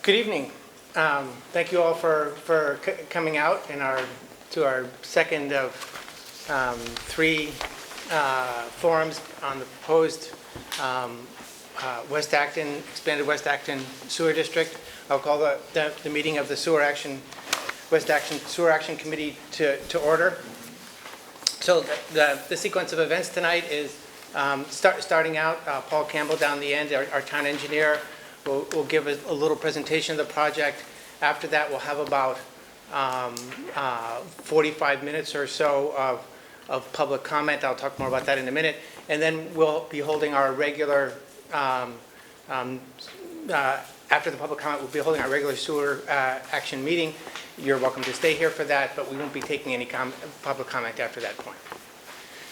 Good evening. Thank you all for coming out to our second of three forums on the proposed West Acton, expanded West Acton Sewer District. I'll call the meeting of the West Acton Sewer Action Committee to order. So the sequence of events tonight is starting out, Paul Campbell down the end, our town engineer, will give a little presentation of the project. After that, we'll have about 45 minutes or so of public comment. I'll talk more about that in a minute. And then we'll be holding our regular, after the public comment, we'll be holding our regular sewer action meeting. You're welcome to stay here for that, but we won't be taking any public comment after that point.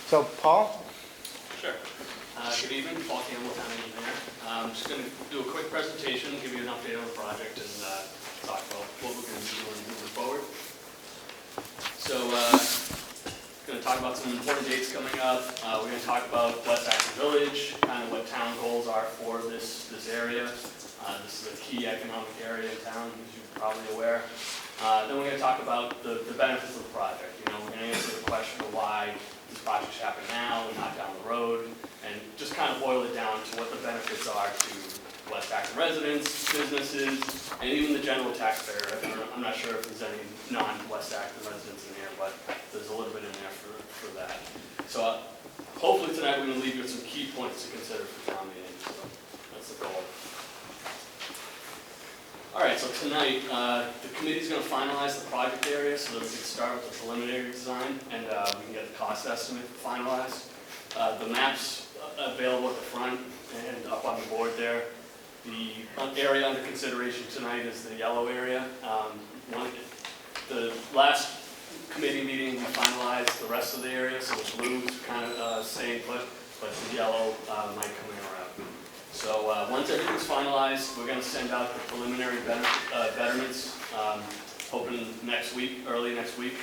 So, Paul? Sure. Good evening, Paul Campbell, town engineer. I'm just going to do a quick presentation, give you an update on the project, and talk about what we're going to be doing moving forward. So, going to talk about some important dates coming up. We're going to talk about West Acton Village, kind of what town goals are for this area. This is a key economic area in town, as you're probably aware. Then we're going to talk about the benefits of the project. You know, we're going to answer the question of why this project should happen now and not down the road, and just kind of boil it down to what the benefits are to West Acton residents, businesses, and even the general taxpayer. I'm not sure if there's any non-West Acton residents in here, but there's a little bit in there for that. So hopefully tonight we're going to leave you with some key points to consider for town meeting. So that's the goal. All right, so tonight, the committee's going to finalize the project area so that we can start with the preliminary design and we can get the cost estimate finalized. The maps available at the front and up on the board there. The area under consideration tonight is the yellow area. The last committee meeting, we finalized the rest of the area, so the blue's kind of staying put, but the yellow might come in around. So once everything's finalized, we're going to send out the preliminary betterments, hoping next week, early next week.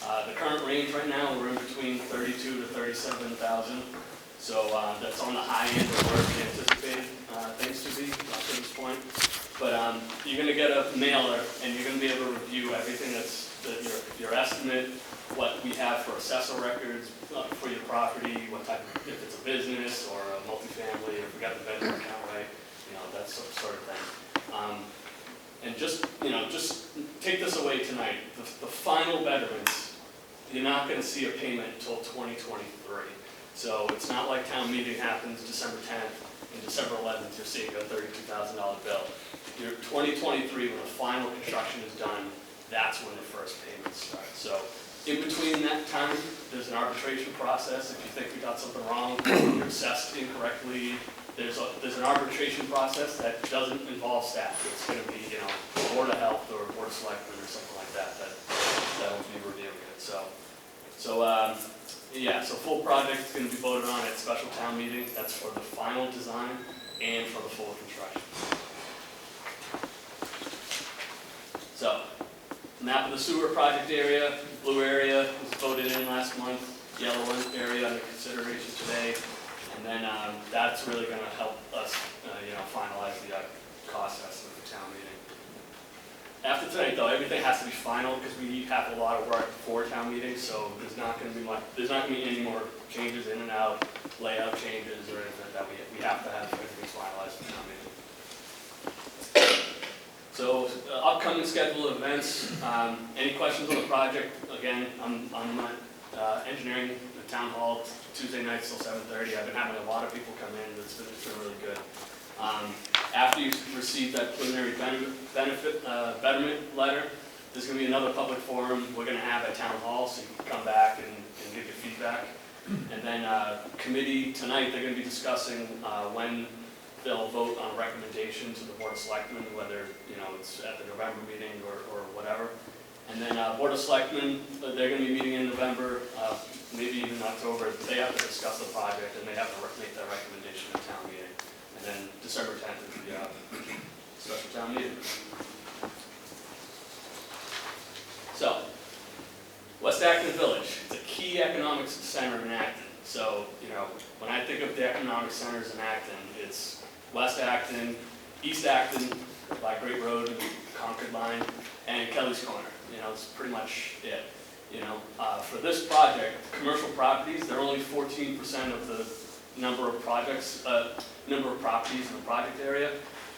The current range right now, we're in between 32 to 37,000. So that's on the high end of where we anticipated things to be up to this point. But you're going to get a mailer, and you're going to be able to review everything that's your estimate, what we have for assessor records for your property, what type of, if it's a business or a multifamily, if we got the vendor account right, you know, that sort of thing. And just take this away tonight. The final betterments, you're not going to see a payment until 2023. So it's not like town meeting happens December 10th and December 11th, you're seeing a $32,000 bill. Your 2023, when the final construction is done, that's when the first payments start. So in between that time, there's an arbitration process. If you think we got something wrong, you're assessed incorrectly, there's an arbitration process that doesn't involve staff. It's going to be, you know, Board of Health or Board of Selectmen or something like that that will be reviewing it. So full project is going to be voted on at special town meeting. That's for the final design and for the full construction. So, map of the sewer project area. Blue area was voted in last month. Yellow area under consideration today. And then that's really going to help us, finalize the cost estimate for town meeting. After tonight, though, everything has to be final because we have a lot of work for town meeting. So there's not going to be much. There's not going to be any more changes in and out, layout changes, or anything that we have to have everything's finalized for town meeting. So upcoming schedule of events. Any questions on the project? Again, I'm engineering the town hall Tuesday nights till 7:30. I've been having a lot of people come in. It's been really good. After you receive that preliminary betterment letter, there's going to be another public forum we're going to have at town hall, so you can come back and give your feedback. And then committee tonight, they're going to be discussing when they'll vote on a recommendation to the Board of Selectmen, whether it's at the November meeting or whatever. And then Board of Selectmen, they're going to be meeting in November, maybe even October. They have to discuss the project and they have to make that recommendation at town meeting. And then December 10th is the special town meeting. So, West Acton Village, it's a key economic center in Acton. So, when I think of the economic centers in Acton, it's West Acton, East Acton, by Great Road and Concord Line, and Kelly's Corner. It's pretty much it. For this project, commercial properties, they're only 14% of the number of properties in the project area,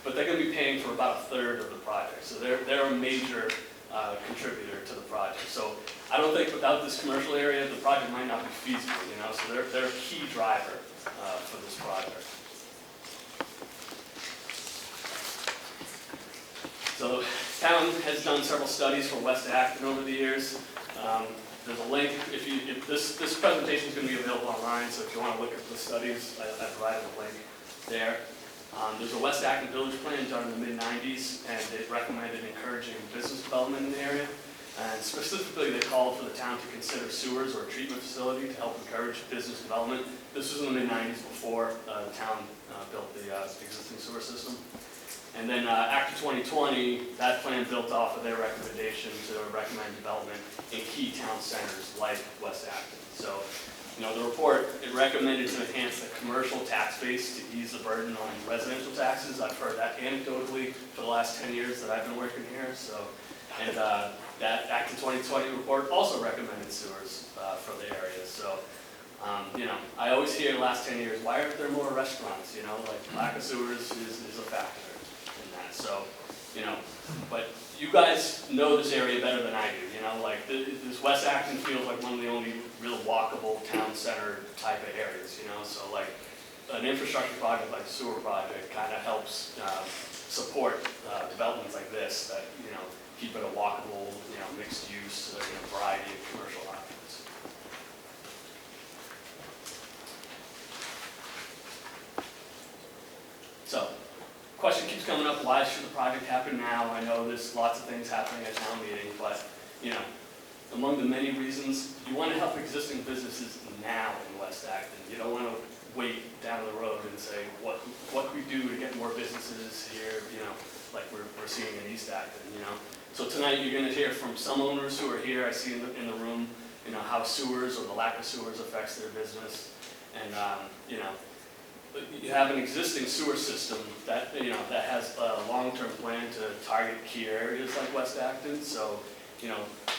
but they're going to be paying for about a third of the project. So they're a major contributor to the project. So I don't think without this commercial area, the project might not be feasible. So they're a key driver for this project. So town has done several studies for West Acton over the years. There's a link, if this presentation is going to be available online, so if you want to look at the studies, I provided a link there. There's a West Acton Village Plan done in the mid-90s, and it recommended encouraging business development in the area. And specifically, they called for the town to consider sewers or a treatment facility to help encourage business development. This was in the mid-90s before the town built the existing sewer system. And then Acton 2020, that plan built off of their recommendation to recommend development in key town centers like West Acton. So, the report, it recommended to enhance the commercial tax base to ease the burden on residential taxes. I've heard that anecdotally for the last 10 years that I've been working here. So, and that Acton 2020 report also recommended sewers for the area. So, I always hear the last 10 years, why aren't there more restaurants? Like lack of sewers is a factor. So, but you guys know this area better than I do, this West Acton feels like one of the only real walkable town center type of areas, so like an infrastructure project like the sewer project kind of helps support developments like this that, keep it a walkable, mixed use, variety of commercial options. So, question keeps coming up, why should the project happen now? I know there's lots of things happening at town meeting, but, among the many reasons, you want to help existing businesses now in West Acton. You don't want to wait down the road and say, what can we do to get more businesses here, like we're seeing in East Acton, So tonight you're going to hear from some owners who are here, I see in the room, how sewers or the lack of sewers affects their business. And, you have an existing sewer system that that has a long-term plan to target key areas like West Acton. So,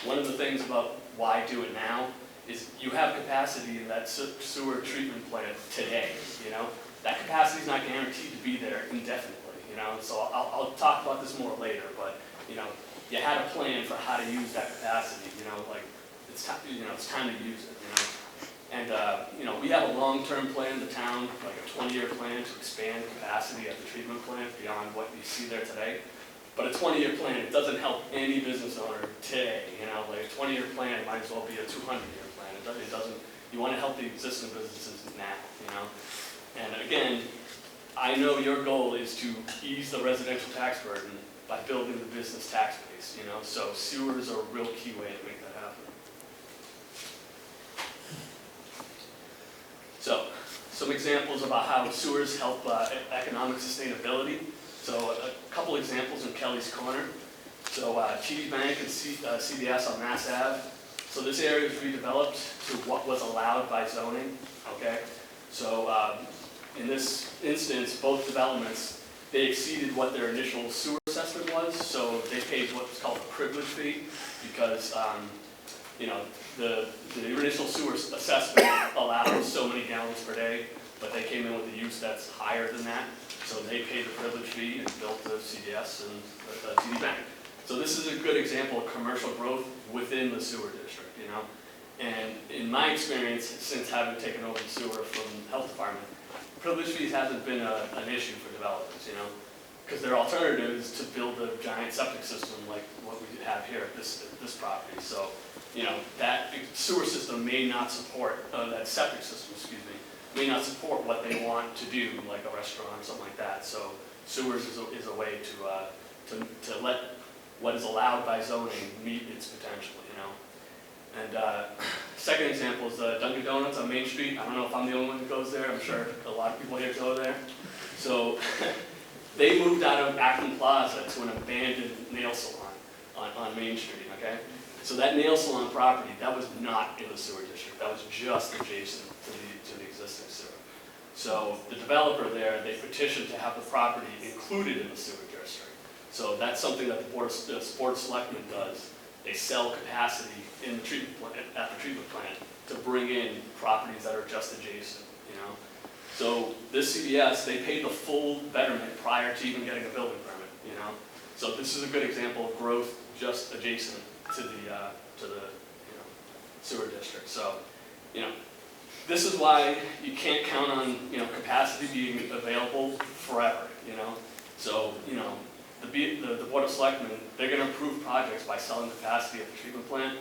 one of the things about why do it now is you have capacity in that sewer treatment plant today. That capacity is not guaranteed to be there indefinitely. So I'll talk about this more later. But you had a plan for how to use that capacity. Like it's time. It's time to use it. And, we have a long-term plan in the town, like a 20-year plan to expand capacity at the treatment plant beyond what you see there today. But a 20-year plan, it doesn't help any business owner today, like a 20-year plan might as well be a 200-year plan. It doesn't, you want to help the existing businesses now, And again, I know your goal is to ease the residential tax burden by building the business tax base, so sewers are a real key way to make that happen. So, some examples about how sewers help economic sustainability. So, a couple examples in Kelly's Corner. So, TD Bank and CBS on Mass Ave. So, this area was redeveloped to what was allowed by zoning. Okay. So, in this instance, both developments, they exceeded what their initial sewer assessment was. So, they paid what's called a privilege fee because the initial sewer assessment allowed so many gallons per day, but they came in with a use that's higher than that. So they paid the privilege fee and built the CDS and the TD Bank. So this is a good example of commercial growth within the sewer district, And in my experience, since having taken over the sewer from the health department, privilege fees hasn't been an issue for developers, because their alternative is to build a giant septic system like what we have here at this property. So, that sewer system may not support, that septic system, may not support what they want to do, like a restaurant or something like that. So sewers is a way to let what is allowed by zoning meet its potential, And second example is Dunkin' Donuts on Main Street. I don't know if I'm the only one who goes there. I'm sure a lot of people here go there. So they moved out of Acton Plaza to an abandoned nail salon on Main Street, okay? So that nail salon property, that was not in the sewer district. That was just adjacent to the existing sewer. So the developer there, they petitioned to have the property included in the sewer district. So that's something that the Board of Selectmen does. They sell capacity in the treatment plant, at the treatment plant to bring in properties that are just adjacent, you know? So this CVS, they paid the full betterment prior to even getting a building permit, you know? So this is a good example of growth just adjacent to the you know, sewer district. So, you know, this is why you can't count on, you know, capacity being available forever, you know? So, you know, the Board of Selectmen, they're gonna approve projects by selling capacity at the treatment plant,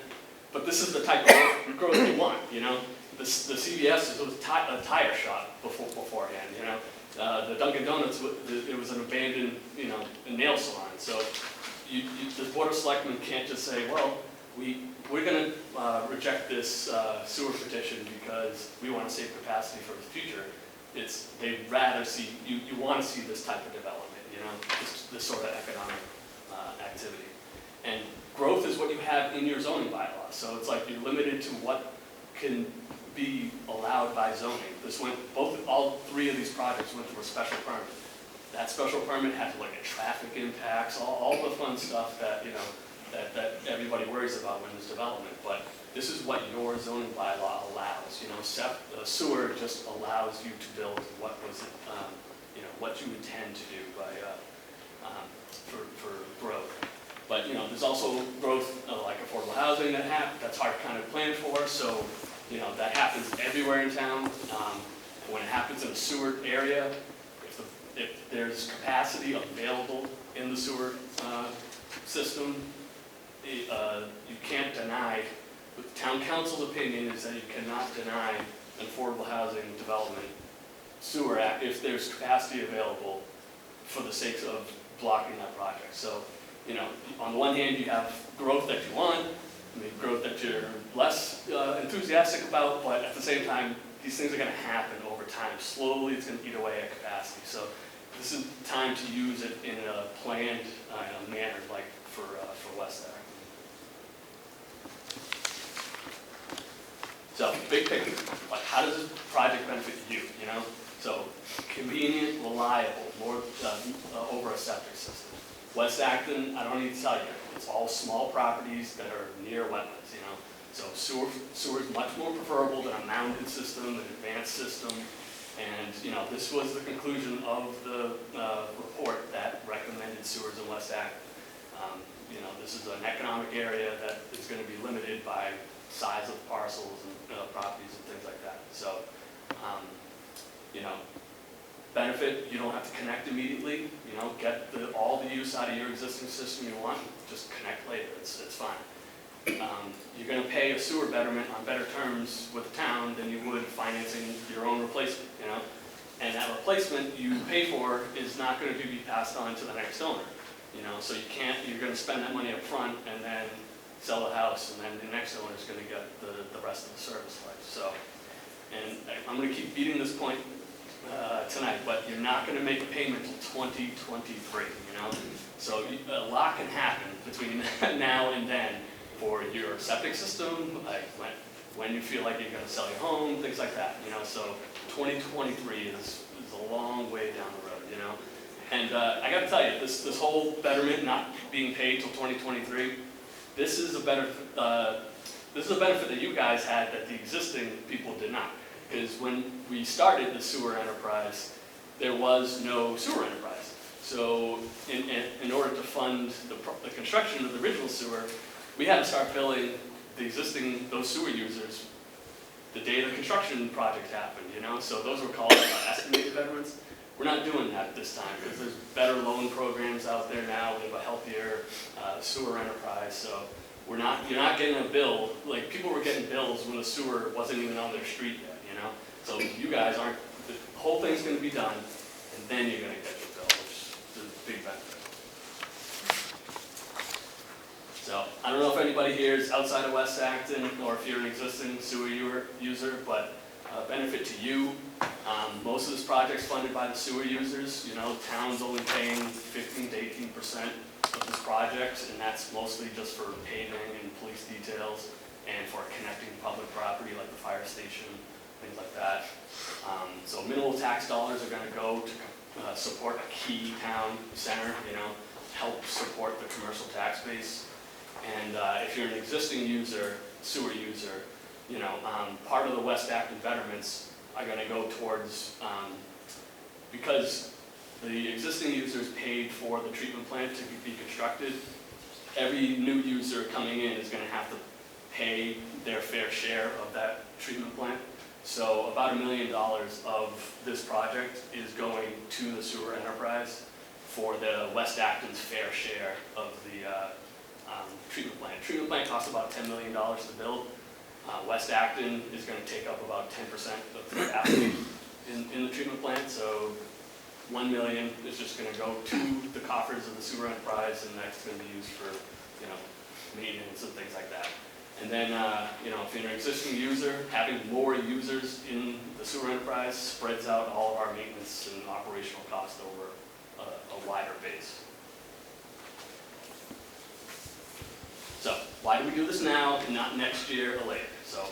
but this is the type of growth you want, you know? The CVS was a tire shop beforehand, you know? The Dunkin' Donuts, it was an abandoned, you know, nail salon. So the Board of Selectmen can't just say, well, we're going to reject this sewer petition because we want to save capacity for the future. They'd rather see, you want to see this type of development, you know, this sort of economic activity. And growth is what you have in your zoning bylaw. So it's like you're limited to what can be allowed by zoning. All three of these projects went through a special permit. That special permit had to look at traffic impacts, all the fun stuff that, you know, that everybody worries about when there's development. But this is what your zoning bylaw allows. You know, sewer just allows you to build what was, you know, what you intend to do by, for growth. But, you know, there's also growth like affordable housing that's hard to kind of plan for. So, you know, that happens everywhere in town. When it happens in a sewer area, if there's capacity available in the sewer system, you can't deny, the town council's opinion is that you cannot deny an affordable housing development sewer act if there's capacity available for the sake of blocking that project. So, you know, on the one hand, you have growth that you want, growth that you're less enthusiastic about, but at the same time, these things are going to happen over time. Slowly, it's going to eat away at capacity. So this is time to use it in a planned manner, like for West Acton. So big picture, like how does this project benefit you? You know, so convenient, reliable, more over a septic system. West Acton, I don't need to tell you, it's all small properties that are near wetlands. You know. So sewer is much more preferable than a mounded system, an advanced system, and you know this was the conclusion of the report that recommended sewers in West Acton. You know, this is an economic area that is going to be limited by size of parcels and properties and things like that. So, you know, benefit, you don't have to connect immediately. You know, get all the use out of your existing system you want. Just connect later. It's fine. You're going to pay a sewer betterment on better terms with the town than you would financing your own replacement, you know? And that replacement you pay for is not going to be passed on to the next owner, you know? So you're going to spend that money up front and then sell the house, and then the next owner is going to get the rest of the service life. So, and I'm going to keep beating this point tonight, but you're not going to make a payment until 2023, you know? So a lot can happen between now and then for your septic system, like when you feel like you're going to sell your home, things like that, you know. So 2023 is a long way down the road, you know. And I got to tell you, this whole betterment not being paid till 2023, this is a benefit that you guys had that the existing people did not. Because when we started the sewer enterprise, there was no sewer enterprise. So in order to fund the construction of the original sewer, we had to start billing those sewer users the day the construction project happened, you know? So those were called estimated betterments. We're not doing that this time because there's better loan programs out there now. We have a healthier sewer enterprise. So you're not getting a bill. Like people were getting bills when the sewer wasn't even on their street yet, you know? So you guys aren't, the whole thing's gonna be done and then you're gonna get your bill, which is a big benefit. So I don't know if anybody here is outside of West Acton or if you're an existing sewer user, but benefit to you. Most of this project's funded by the sewer users. You know, town's only paying 15 to 18% of this project, and that's mostly just for paving and police details and for connecting public property like the fire station, things like that. So minimal tax dollars are going to go to support a key town center, you know, help base. And if you're an existing user, sewer user, you know, part of the West Acton betterments are going to go towards, because the existing users paid for the treatment plant to be constructed, every new user coming in is going to have to pay their fair share of that treatment plant. So about $1 million of this project is going to the sewer enterprise for the West Acton's fair share of the treatment plant. Treatment plant costs about $10 million to build. West Acton is going to take up about 10% of the capacity in the treatment plant. So $1 million is just going to go to the coffers of the sewer enterprise, and that's going to be used for, you know, maintenance and things like that. And then, you know, if you're an existing user, having more users in the sewer enterprise spreads out all of our maintenance and operational costs over a wider base. So, why do we do this now and not next year or later? So,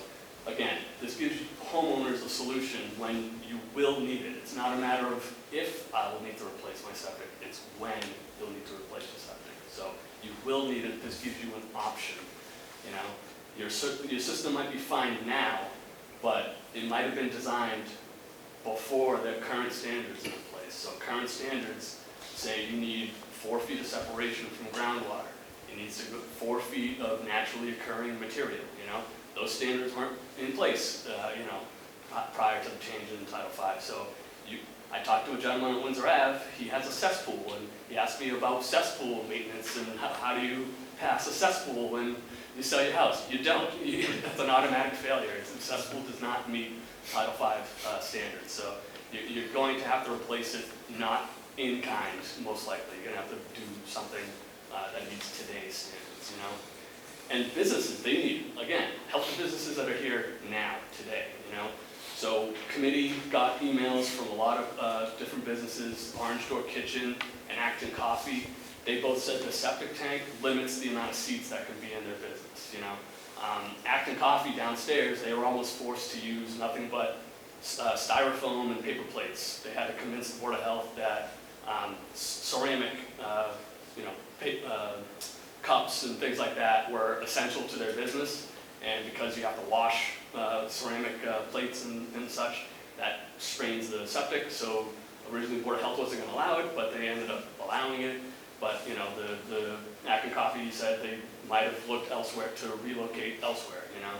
again, this gives homeowners a solution when you will need it. It's not a matter of if I will need to replace my septic, it's when you'll need to replace your septic. So, you will need it. This gives you an option, you know. Your system might be fine now, but it might have been designed before the current standards in place. So current standards say you need 4 feet of separation from groundwater. It needs 4 feet of naturally occurring material, you know. Those standards weren't in place, you know, prior to the change in Title V. So I talked to a gentleman at Windsor Ave. He has a cesspool, and he asked me about cesspool maintenance and how do you pass a cesspool when you sell your house. You don't. That's an automatic failure. The cesspool does not meet Title V standards. So you're going to have to replace it, not in kind, most likely. You're going to have to do something that meets today's standards, you know. And businesses, they need, again, help the businesses that are here now, today, you know. So committee got emails from a lot of different businesses, Orange Door Kitchen and Acton Coffee. They both said the septic tank limits the amount of seats that can be in their business, you know. Acton Coffee downstairs, they were almost forced to use nothing but styrofoam and paper plates. They had to convince the Board of Health that ceramic, you know, cups and things like that were essential to their business. And because you have to wash ceramic plates and such, that strains the septic. So originally the Board of Health wasn't going to allow it, but they ended up allowing it. But, you know, the Acton Coffee said they might have looked elsewhere to relocate elsewhere, you know.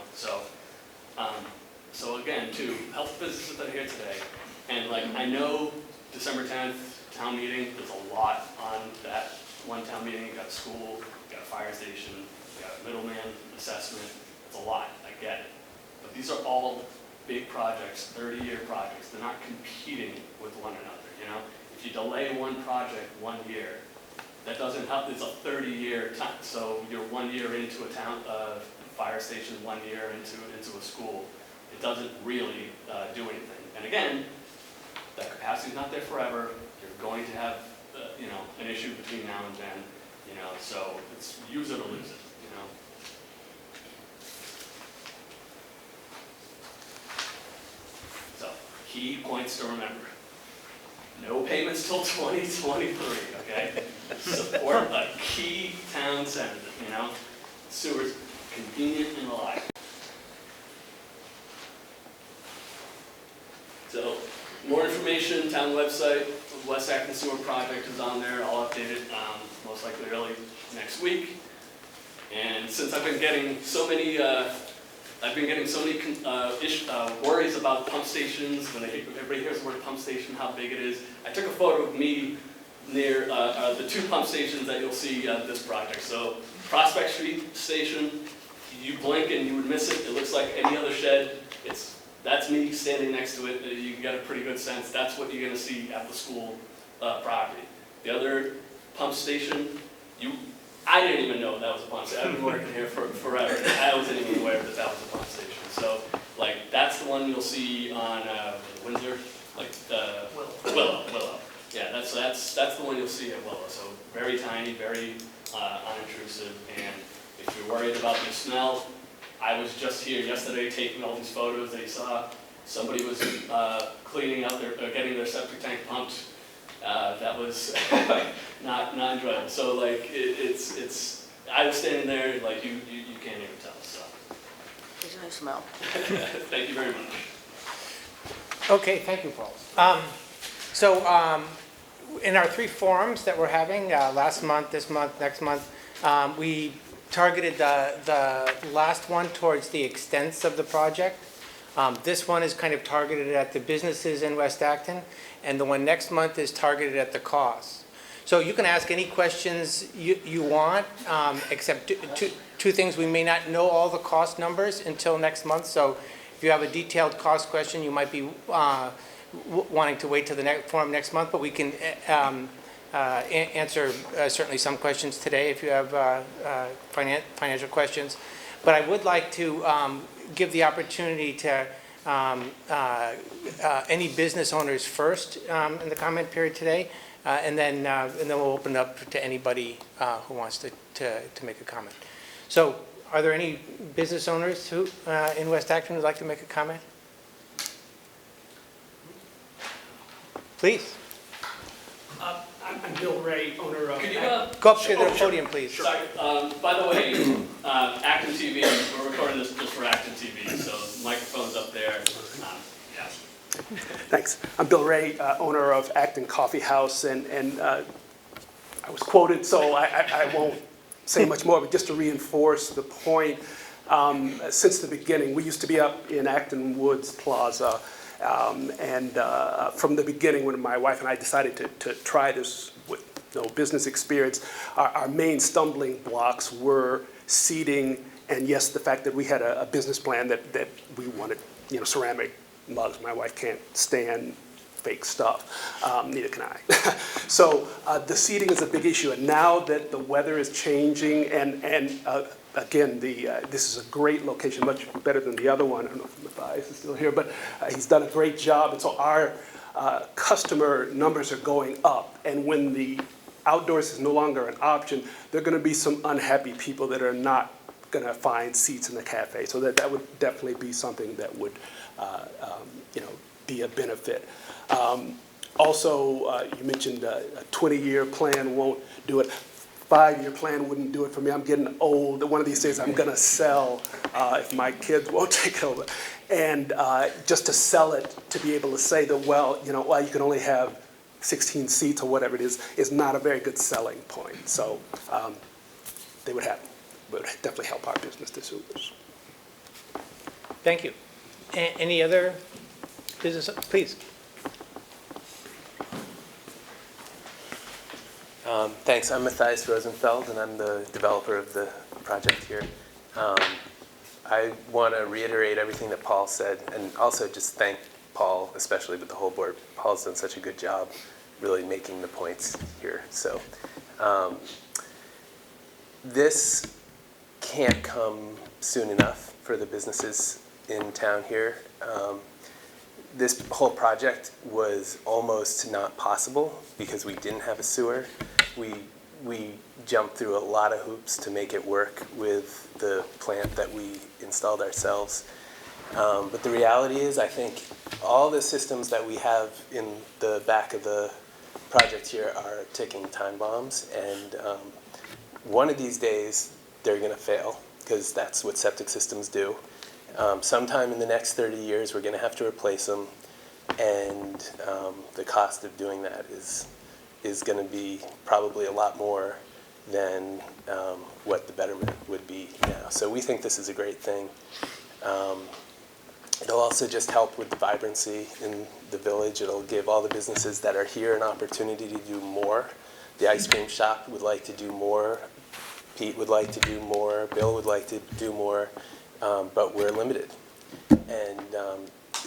So again, to help businesses that are here today, and like I know December 10th, town meeting, there's a lot on that one town meeting. You got a school, you got a fire station, you got a middleman assessment. It's a lot, I get it. But these are all big projects, 30-year projects. They're not competing with one another, you know. If you delay one project 1 year, that doesn't help. It's a 30-year time. So you're 1 year into a town fire station, 1 year into a school. It doesn't really do anything. And again, that capacity is not there forever. You're going to have you know, an issue between now and then. You know, so it's use it or lose it. You know. So key points to remember. No payments till 2023, okay? Support a key town center, you know? Sewers, convenient and reliable. So, more information, town website, the West Acton Sewer Project is on there. I'll update it most likely early next week. And since I've been getting so many worries about pump stations. When everybody hears the word pump station, how big it is. I took a photo of me near the 2 pump stations that you'll see at this project. So Prospect Street Station, you blink and you would miss it. It looks like any other shed. That's me standing next to it. You can get a pretty good sense. That's what you're going to see at the school property. The other pump station, I didn't even know that was a pump station. I've been working here forever. I wasn't even aware that that was a pump station. So, like, that's the one you'll see on Windsor, like Willow. Yeah, that's the one you'll see at Willow. So very tiny, very unintrusive. And if you're worried about the smell, I was just here yesterday taking all these photos that you saw. Somebody was cleaning out getting their septic tank pumped. That was not enjoyable. So like it's I was standing there, like, you can't even tell, so. There's no smell. Thank you very much. Okay, thank you, Paul. In our 3 forums that we're having, last month, this month, next month, we targeted the last one towards the extents of the project. This one is kind of targeted at the businesses in West Acton, and the one next month is targeted at the costs. So you can ask any questions you want, except two things. We may not know all the cost numbers until next month, so if you have a detailed cost question, you might be wanting to wait till the forum next month, but we can answer certainly some questions today if you have financial questions. But I would like to give the opportunity to any business owners first in the comment period today, and then we'll open up to anybody who wants to make a comment. So, are there any business owners who in West Acton who'd like to make a comment? Please. I'm Bill Ray, owner of... Could you, Go up to the podium, please. sorry, by the way, ActonTV, we're recording this just for ActonTV, so microphone's up there. Yeah. Thanks. I'm Bill Ray, owner of Acton Coffee House, and I was quoted, so I won't say much more, but just to reinforce the point, since the beginning, we used to be up in Acton Woods Plaza, and from the beginning, when my wife and I decided to try this with no business experience, our main stumbling blocks were seating, and yes, the fact that we had a business plan that we wanted, ceramic mugs. My wife can't stand fake stuff, neither can I. So the seating is a big issue, and now that the weather is changing, and again, this is a great location, much better than the other one. I don't know if Matthias is still here, but he's done a great job. And so our customer numbers are going up. And when the outdoors is no longer an option, there are going to be some unhappy people that are not going to find seats in the cafe. So that would definitely be something that would be a benefit. Also, you mentioned a 20-year plan won't do it. 5-year plan wouldn't do it for me. I'm getting old. One of these days I'm going to sell if my kids won't take it over. And just to sell it, to be able to say that, well, you can only have 16 seats or whatever it is not a very good selling point. So they would definitely help our business consumers. Thank you. Any other business? Please. Thanks. I'm Matthias Rosenfeld, and I'm the developer of the project here. I want to reiterate everything that Paul said, and also just thank Paul, especially with the whole board. Paul's done such a good job really making the points here. So this can't come soon enough for the businesses in town here. This whole project was almost not possible because we didn't have a sewer. We jumped through a lot of hoops to make it work with the plant that we installed ourselves. But the reality is, I think all the systems that we have in the back of the project here are ticking time bombs, and one of these days they're going to fail, because that's what septic systems do. Sometime in the next 30 years, we're going to have to replace them, and the cost of doing that is going to be probably a lot more than what the betterment would be now. So we think this is a great thing. It'll also just help with the vibrancy in the village. It'll give all the businesses that are here an opportunity to do more. The ice cream shop would like to do more. Pete would like to do more. Bill would like to do more. But we're limited. And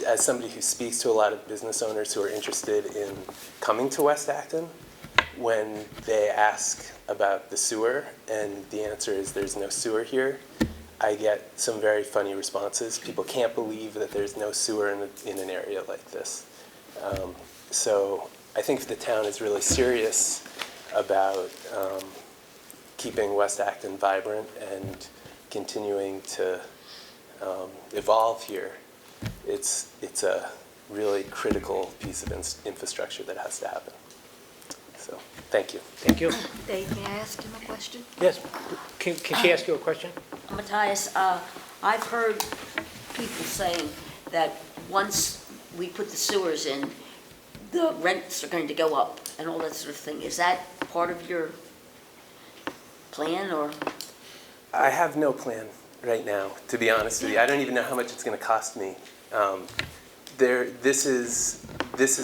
as somebody who speaks to a lot of business owners who are interested in coming to West Acton, when they ask about the sewer and the answer is there's no sewer here, I get some very funny responses. People can't believe that there's no sewer in an area like this. So I think if the town is really serious about keeping West Acton vibrant and continuing to evolve here, it's a really critical piece of infrastructure that has to happen. So, thank you. Thank you. Thank you. Dave, may I ask him a question? Yes, can she ask you a question? Matthias, I've heard people saying that once we put the sewers in, the rents are going to go up and all that sort of thing. Is that part of your plan, or? I have no plan right now, to be honest with you. I don't even know how much it's going to cost me. This is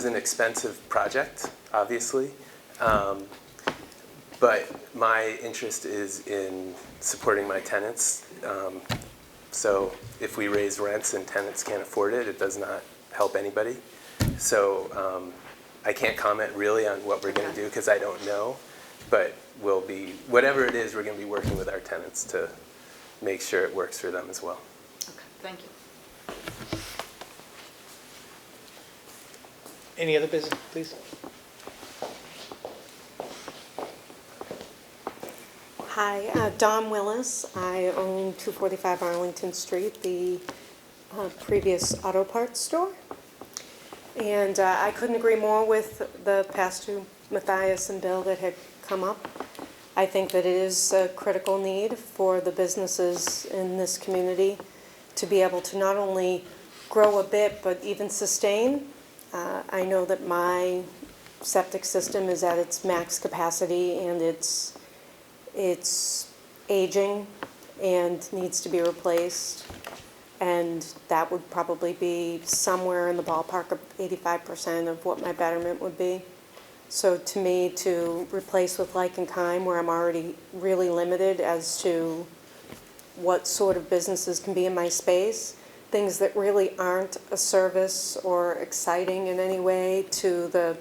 an expensive project, obviously, but my interest is in supporting my tenants. So if we raise rents and tenants can't afford it, it does not help anybody. So I can't comment really on what we're going to do because I don't know, but we'll be, whatever it is, we're going to be working with our tenants to make sure it works for them as well. Okay, thank you. Any other business, please? Hi, Dawn Willis. I own 245 Arlington Street, the previous auto parts store. And I couldn't agree more with the past two, Matthias and Bill, that had come up. I think that it is a critical need for the businesses in this community to be able to not only grow a bit, but even sustain. I know that my septic system is at its max capacity and it's aging and needs to be replaced. And that would probably be somewhere in the ballpark of 85% of what my betterment would be. So to me, to replace with like and kind, where I'm already really limited as to what sort of businesses can be in my space, things that really aren't a service or exciting in any way to the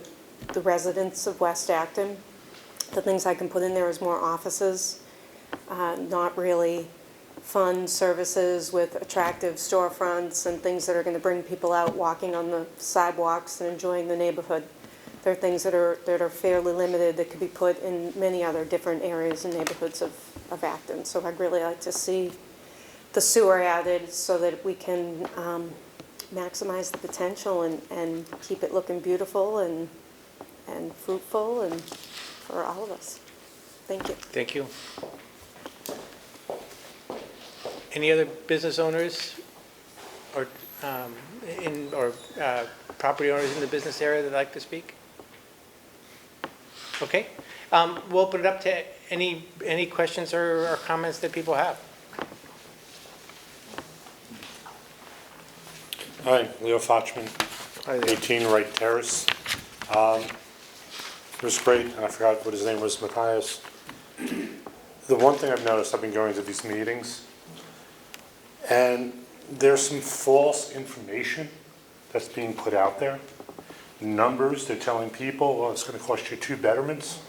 residents of West Acton. The things I can put in there is more offices, not really fun services with attractive storefronts and things that are going to bring people out walking on the sidewalks and enjoying the neighborhood. There are things that are fairly limited that could be put in many other different areas and neighborhoods of Acton. So I'd really like to see the sewer added so that we can maximize the potential and keep it looking beautiful and fruitful and for all of us. Thank you. Thank you. Any other business owners or property owners in the business area that'd like to speak? Okay, we'll open it up to any questions or comments that people have. Hi, Leo Fochman, Hi there. 18 Wright Terrace. It was great, and I forgot what his name was, Matthias. The one thing I've noticed, I've been going to these meetings, and there's some false information that's being put out there. Numbers, they're telling people, well, it's going to cost you 2 betterments.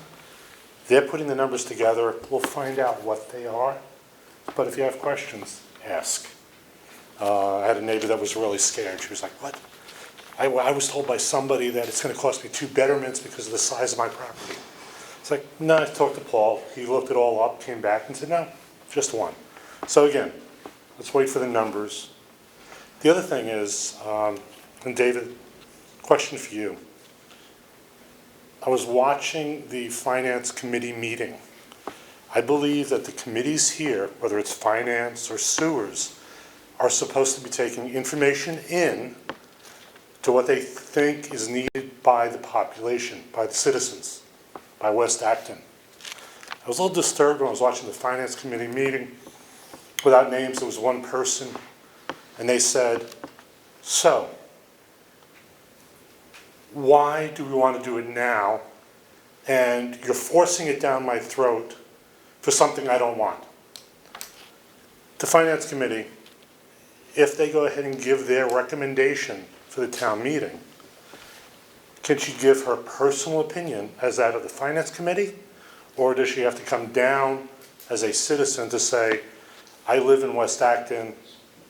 They're putting the numbers together. We'll find out what they are, but if you have questions, ask. I had a neighbor that was really scared. She was like, what? I was told by somebody that it's going to cost me 2 betterments because of the size of my property. It's like, no, I talked to Paul. He looked it all up, came back and said, no, just 1. So again, let's wait for the numbers. The other thing is, and David, question for you. I was watching the Finance Committee meeting. I believe that the committees here, whether it's finance or sewers, are supposed to be taking information in to what they think is needed by the population, by the citizens, by West Acton. I was a little disturbed when I was watching the Finance Committee meeting. Without names, there was one person, and they said, so, why do we want to do it now? And you're forcing it down my throat for something I don't want. The Finance Committee, if they go ahead and give their recommendation for the town meeting, can she give her personal opinion as that of the Finance Committee? Or does she have to come down as a citizen to say, I live in West Acton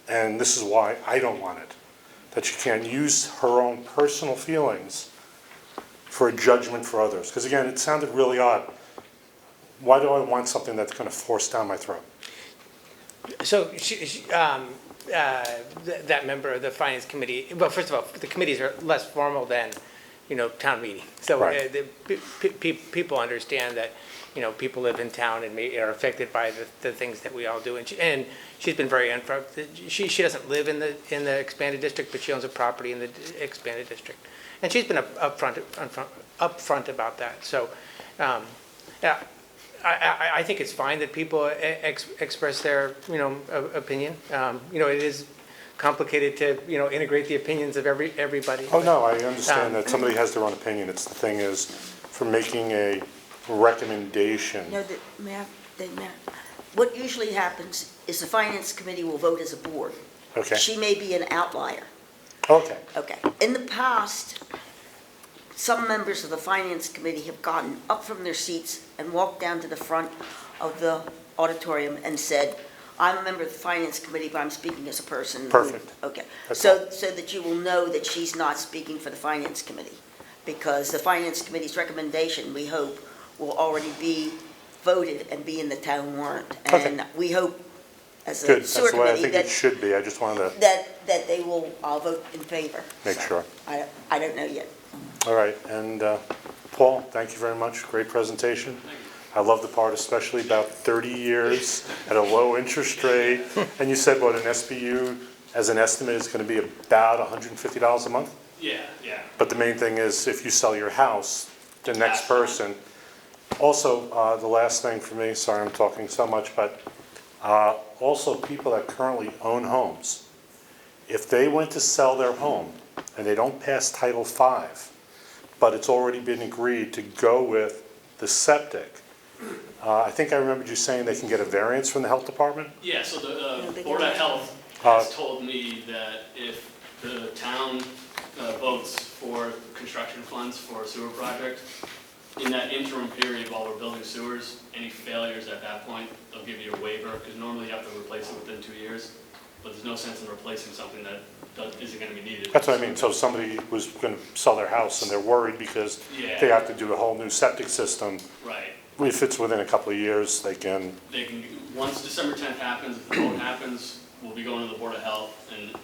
and this is why I don't want it? That she can't use her own personal feelings for a judgment for others. Because again, it sounded really odd. Why do I want something that's going to force down my throat? So that member of the Finance Committee, well, first of all, the committees are less formal than, town meeting. So Right. people understand that, people live in town and are affected by the things that we all do. And she's been very upfront. She doesn't live in the expanded district, but she owns a property in the expanded district. And she's been upfront about that. So, yeah, I think it's fine that people express their, opinion. It is complicated to, integrate the opinions of everybody. Oh, no, I understand that somebody has their own opinion. It's the thing is, for making a recommendation. No, what usually happens is the finance committee will vote as a board. Okay, She may be an outlier. okay, Okay. In the past, some members of the finance committee have gotten up from their seats and walked down to the front of the auditorium and said, I'm a member of the finance committee, but I'm speaking as a person. Perfect. Okay. That's So that you will know that she's not speaking for the finance committee, because the finance committee's recommendation, we hope, will already be voted and be in the town warrant. Okay. And we hope, as good. a That's sewer the way I committee, think it should be. I just wanted to that they will all vote in favor. make sure. I don't know yet. All right, and Paul, thank you very much. Great presentation. I love the part especially about 30 years at a low interest rate. And you said, what, an SBU as an estimate is going to be about $150 a month? Yeah. But the main thing is, if you sell your house, the next person. Also, the last thing for me, sorry I'm talking so much, but also people that currently own homes. If they went to sell their home and they don't pass Title V, but it's already been agreed to go with the septic, I think I remembered you saying they can get a variance from the health department? Yeah, so No, the they Board of can- Health has told me that if the town votes for construction funds for a sewer project, in that interim period while we're building sewers, any failures at that point, they'll give you a waiver, because normally you have to replace it within 2 years, but there's no sense in replacing something that isn't gonna be needed. That's what I mean, so if somebody was gonna sell their house and they're worried because Yeah. they have to do a whole new septic system, Right. if it's within a couple of years, they can, They can, once December 10th happens, if the vote happens, we'll be going to the Board of Health and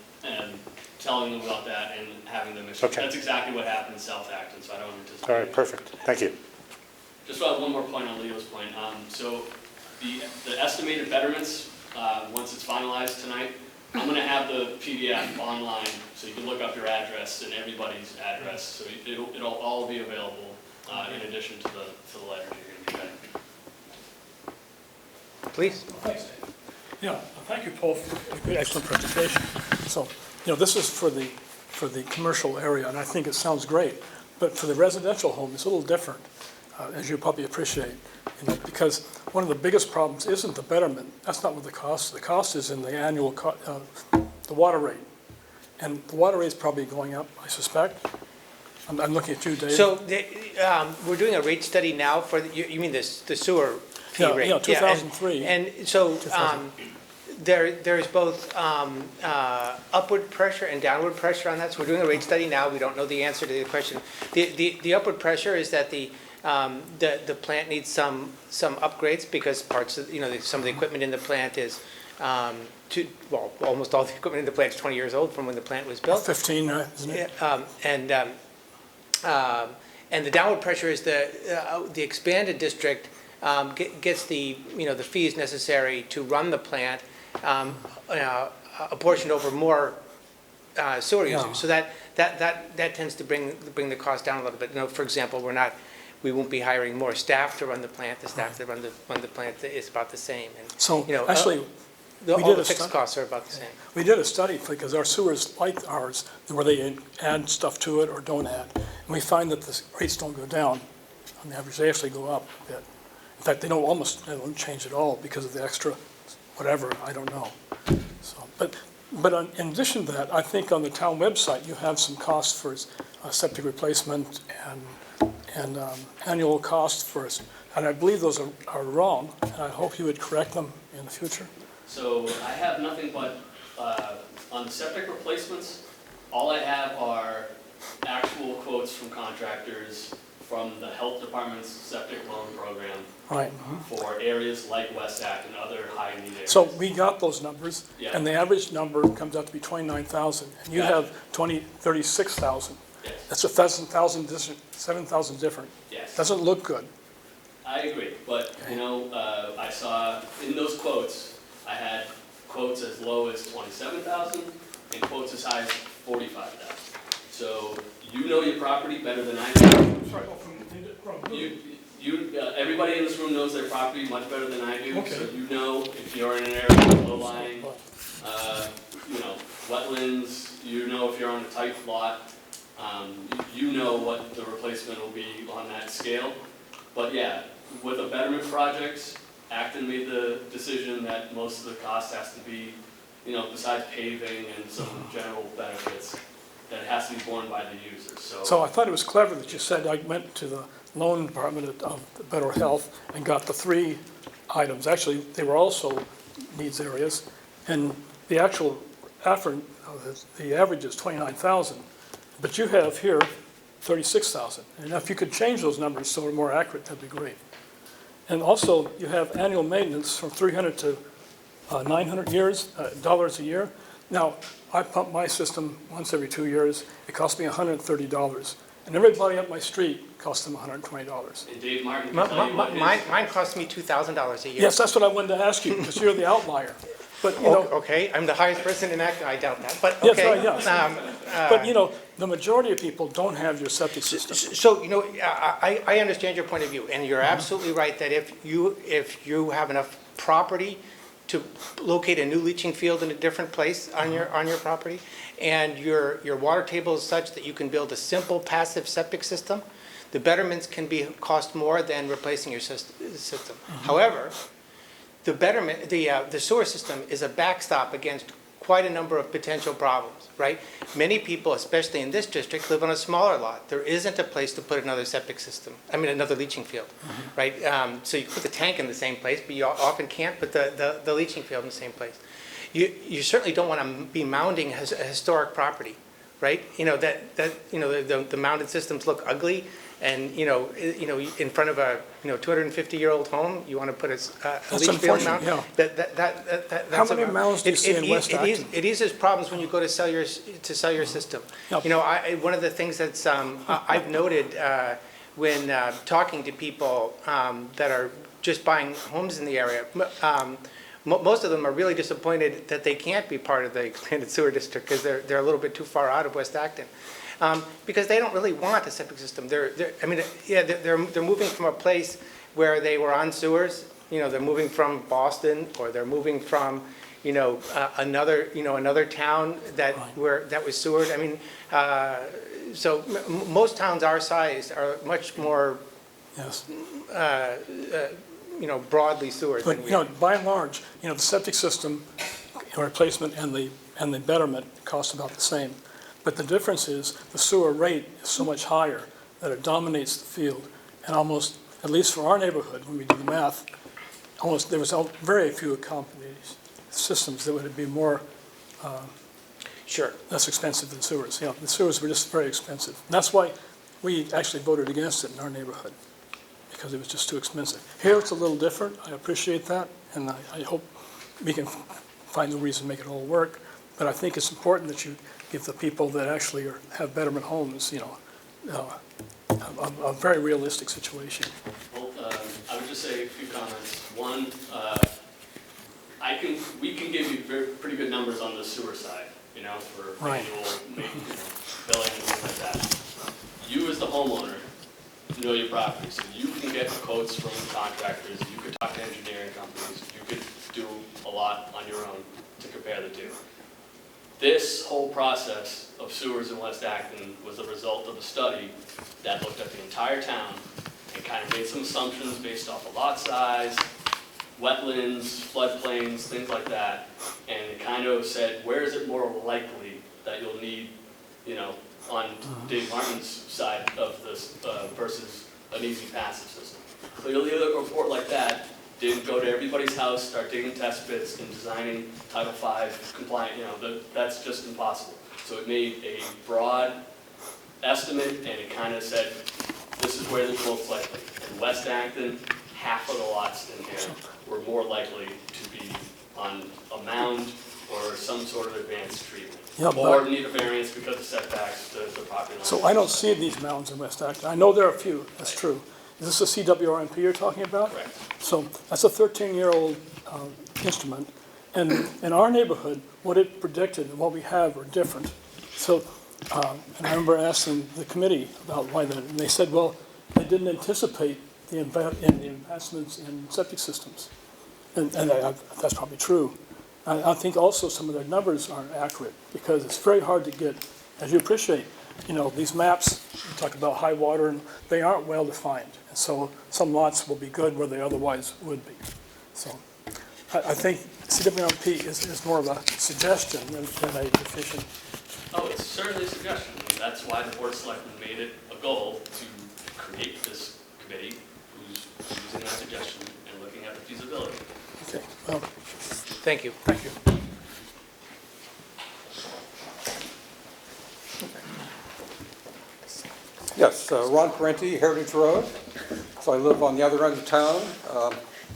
telling them about that and having them issue. Okay. That's exactly what happened in South Acton, so I don't anticipate. all right, perfect, thank you. Just one more point on Leo's point. So the estimated betterments, once it's finalized tonight, I'm gonna have the PDF online, so you can look up your address and everybody's address, so it'll all be available, in addition to the letters you're gonna be getting. Please. Thanks, Dave. Yeah, thank you, Paul, for a good, excellent presentation. So, this is for the commercial area, and I think it sounds great. But for the residential home, it's a little different, as you probably appreciate. Because one of the biggest problems isn't the betterment. That's not what the cost. The cost is in the annual, the water rate. And the water rate is probably going up, I suspect. I'm looking at you, Dave. So we're doing a rate study now for, you mean the sewer fee Yeah, rate? yeah, 2003. And so 2000. there's both upward pressure and downward pressure on that. So we're doing a rate study now. We don't know the answer to the question. The upward pressure is that the plant needs some upgrades because parts of, some of the equipment in the plant is, almost all the equipment in the plant is 20 years old from when the plant was built. 15, isn't it? And the downward pressure is the expanded district gets the fees necessary to run the plant, apportioned over more sewer Yeah. users. So that tends to bring the cost down a little bit. For example, we won't be hiring more staff to run the plant. The staff that run the plant is about the same. And, So, actually, we all did the a fixed study. have about the same. We did a study because our sewers, like ours, where they add stuff to it or don't add, and we find that the rates don't go down on average, they actually go up a bit. In fact, they don't change at all because of the extra whatever, I don't know. So, but in addition to that, I think on the town website, you have some costs for septic replacement and annual costs for us. And I believe those are wrong, and I hope you would correct them in the future. So I have nothing but, on the septic replacements, all I have are actual quotes from contractors from the health department's septic loan program Right. for areas like West Acton and other high-need areas. So we got those numbers, Yeah. and the average number comes out to be 29,000, and you Gotcha. have 36,000. Yes. That's 7,000 different. Yes. Doesn't look good. I agree, but, I saw in those quotes, I had quotes as low as 27,000 and quotes as high as 45,000. So you know your property better than I do. Everybody in this room knows their property much better than I do. Okay. So you know if you're in an area with low-lying, wetlands, you know if you're on a tight lot, you know what the replacement will be on that scale. But yeah, with a betterment project, Acton made the decision that most of the cost has to be, besides paving and some general benefits, that it has to be borne by the users, So I thought it was clever that you said I went to the loan department of Better Health and got the 3 items. Actually, they were also needs areas, and the actual the average is 29,000, but you have here 36,000. And if you could change those numbers so they're more accurate, that'd be great. And also, you have annual maintenance from 300 to 900 dollars a year. Now, I pump my system once every 2 years. It costs me $130. And everybody up my street costs them $120. And Dave Martin can tell you what his... Mine costs me $2,000 a year. Yes, that's what I wanted to ask you, because you're the outlier. But, Okay, I'm the highest person in Acton, I doubt that, but yes, okay. right, yes. But, the majority of people don't have your septic system. So, I understand your point of view, and you're absolutely right that if you have enough property to locate a new leaching field in a different place on your property, and your water table is such that you can build a simple passive septic system, the betterments can cost more than replacing your system. However, the betterment, the sewer system is a backstop against quite a number of potential problems, right? Many people, especially in this district, live on a smaller lot. There isn't a place to put another septic system, another leaching field, right? So you put the tank in the same place, but you often can't put the leaching field in the same place. You certainly don't want to be mounding a historic property, right? The mounded systems look ugly, and in front of a 250-year-old home, you want to put a leach field mount. Yeah. That's How many mounds do you see in West Acton? It eases problems when you go to sell your system. Yep. One of the things that's I've noted when talking to people that are just buying homes in the area, most of them are really disappointed that they can't be part of the expanded sewer district because they're a little bit too far out of West Acton. Because they don't really want a septic system. They're moving from a place where they were on sewers. They're moving from Boston, or they're moving from, another town that was sewered. So most towns our size are much more, Yes. broadly sewered than we are. But, by and large, the septic system replacement and the betterment cost about the same. But the difference is the sewer rate is so much higher that it dominates the field. And almost, at least for our neighborhood, when we do the math, there was very few accompanying systems that would be more, less expensive than sewers. The sewers were just very expensive. And that's why we actually voted against it in our neighborhood, because it was just too expensive. Here it's a little different. I appreciate that, and I hope we can find a reason to make it all work. But I think it's important that you give the people that actually have betterment homes, a very realistic situation. Well, I would just say a few comments. One, we can give you pretty good numbers on the sewer side, for Right. annual billing and things like that. You as the homeowner know your property, so you can get quotes from contractors, you could talk to engineering companies, you could do a lot on your own to compare the two. This whole process of sewers in West Acton was a result of a study that looked at the entire town and kind of made some assumptions based off of lot size, wetlands, floodplains, things like that. And it kind of said, where is it more likely that you'll need, on Dave Martin's side of this versus an easy passive system. Clearly a report like that didn't go to everybody's house, start digging test pits and designing Title V compliant, that's just impossible. So it made a broad estimate and it kind of said, this is where it's most likely. In West Acton, half of the lots in here were more likely to be on a mound or some sort of advanced treatment. Yeah, Or but- need a variance because of setbacks to the property line. So I don't see these mounds in West Acton. I know there are a few, that's true. Is this a CWRMP you're talking about? Correct. So that's a 13-year-old instrument. And in our neighborhood, what it predicted and what we have are different. So, and I remember asking the committee about why that, and they said, well, they didn't anticipate the investments in septic systems. And that's probably true. I think also some of their numbers aren't accurate because it's very hard to get, as you appreciate, these maps, you talk about high water, and they aren't well defined. And so some lots will be good where they otherwise would be. So I think CWMP is more of a suggestion than a decision. Oh, it's certainly a suggestion. I mean, that's why the Board of Selectmen made it a goal to create this committee who's using that suggestion and looking at the feasibility. Okay, well, Thank you. thank you. Yes, Ron Parenti, Heritage Road. So I live on the other end of town,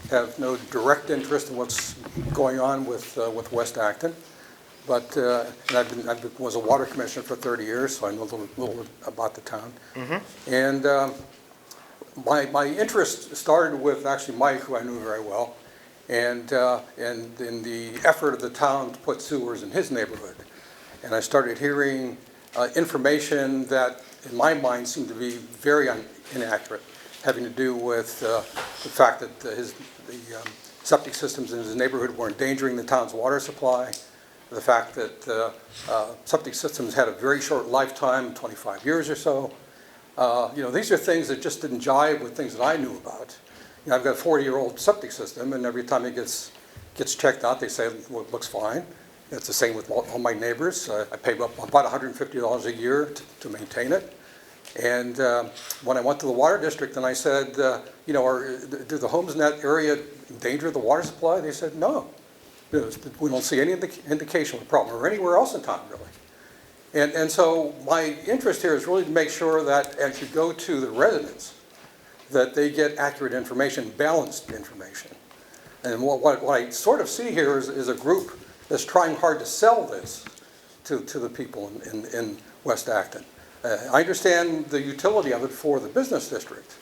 have no direct interest in what's going on with West Acton. But, and I was a water commissioner for 30 years, so I know a little about the town. And my interest started with actually Mike, who I knew very well, and in the effort of the town to put sewers in his neighborhood. And I started hearing information that, in my mind, seemed to be very inaccurate, having to do with the fact that the septic systems in his neighborhood were endangering the town's water supply, the fact that septic systems had a very short lifetime, 25 years or so. These are things that just didn't jive with things that I knew about. I've got a 40-year-old septic system, and every time it gets checked out, they say, well, it looks fine. It's the same with all my neighbors. I pay about $150 a year to maintain it. And when I went to the water district and I said, do the homes in that area endanger the water supply? They said, no. We don't see any indication of a problem, or anywhere else in town, really. And so my interest here is really to make sure that as you go to the residents, that they get accurate information, balanced information. And what I sort of see here is a group that's trying hard to sell this to the people in West Acton. I understand the utility of it for the business district,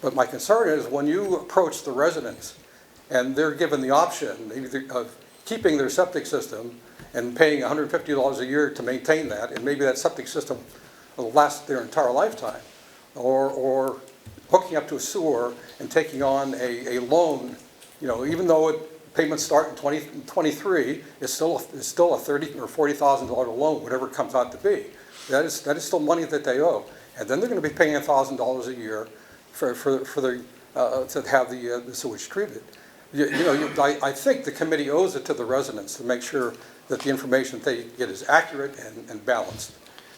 but my concern is when you approach the residents and they're given the option either of keeping their septic system and paying $150 a year to maintain that, and maybe that septic system will last their entire lifetime, or hooking up to a sewer and taking on a loan, even though payments start in 2023, it's still a $30,000 or $40,000 loan, whatever it comes out to be. That is still money that they owe, and then they're going to be paying $1,000 a year to have the sewage treated. I think the committee owes it to the residents to make sure that the information that they get is accurate and balanced.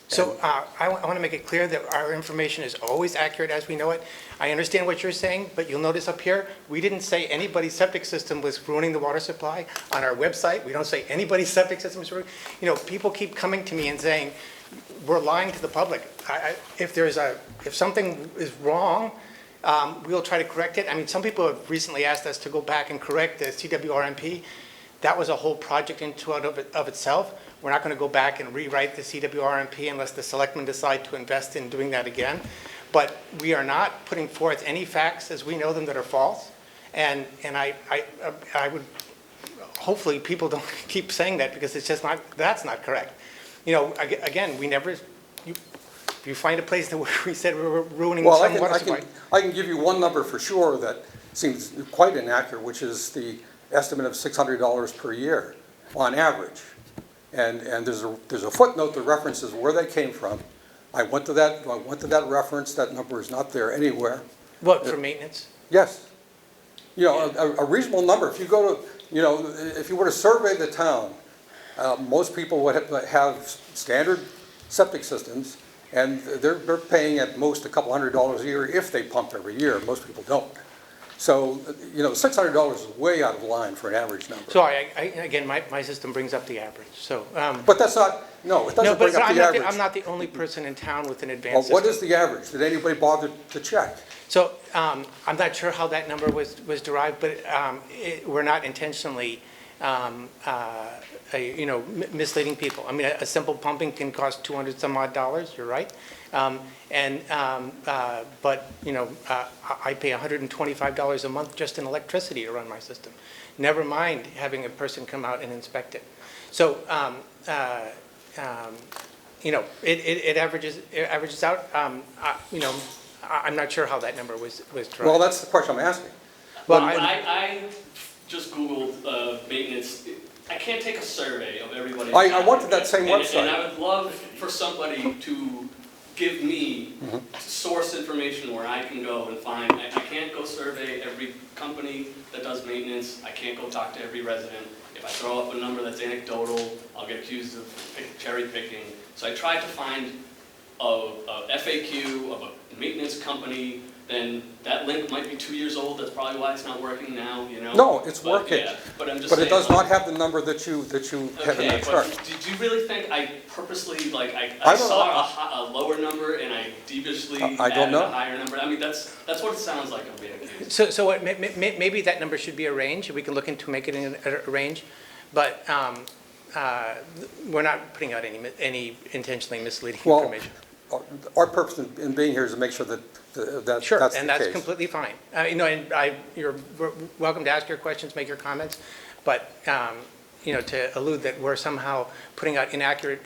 So I want to make it clear that our information is always accurate as we know it. I understand what you're saying, but you'll notice up here, we didn't say anybody's septic system was ruining the water supply. On our website, we don't say anybody's septic system is ruining. People keep coming to me and saying, we're lying to the public. If something is wrong, we'll try to correct it. I mean, some people have recently asked us to go back and correct the CWRMP. That was a whole project of itself. We're not going to go back and rewrite the CWRMP unless the selectmen decide to invest in doing that again. But we are not putting forth any facts as we know them that are false. And I would, hopefully people don't keep saying that, because it's just that's not correct. Again, we never, if you find a place that we said we were ruining some water supply. I can give you one number for sure that seems quite inaccurate, which is the estimate of $600 per year on average. And there's a footnote that references where they came from. I went to that reference. That number is not there anywhere. What, for maintenance? Yes. A reasonable number. If you go to, if you were to survey the town, most people would have standard septic systems, and they're paying at most a couple $100 a year if they pump every year. Most people don't. So, $600 is way out of line for an average number. So again, my system brings up the average, so. But that's not, no, it doesn't bring up the average. I'm not the only person in town with an advanced Well, system. what is the average? Did anybody bother to check? So I'm not sure how that number was derived, but we're not intentionally misleading people. I mean, a simple pumping can cost 200 some odd dollars, you're right. But I pay $125 a month just in electricity to run my system. Never mind having a person come out and inspect it. So, it averages out. I'm not sure how that number was derived. Well, that's the question I'm asking. Well, I just Googled maintenance. I can't take a survey of everybody. I went to that same And website. I would love for somebody to give me source information where I can go and find. I can't go survey every company that does maintenance. I can't go talk to every resident. If I throw up a number that's anecdotal, I'll get accused of cherry picking. So I tried to find a FAQ of a maintenance company. Then that link might be 2 years old. That's probably why it's not working now. No, it's But, working. Yeah, but I'm just But saying, it does not have the number that you have in the Okay, chart. but did you really think I purposely, I I don't saw a lower number and I deviously I don't added know. a higher number? I mean, that's what it sounds like I'm being accused. So maybe that number should be a range. We can look into making it a range, but we're not putting out any intentionally misleading Well, information. Our purpose in being here is to make sure that that's Sure, the case. and that's completely fine. You're welcome to ask your questions, make your comments, but to allude that we're somehow putting out inaccurate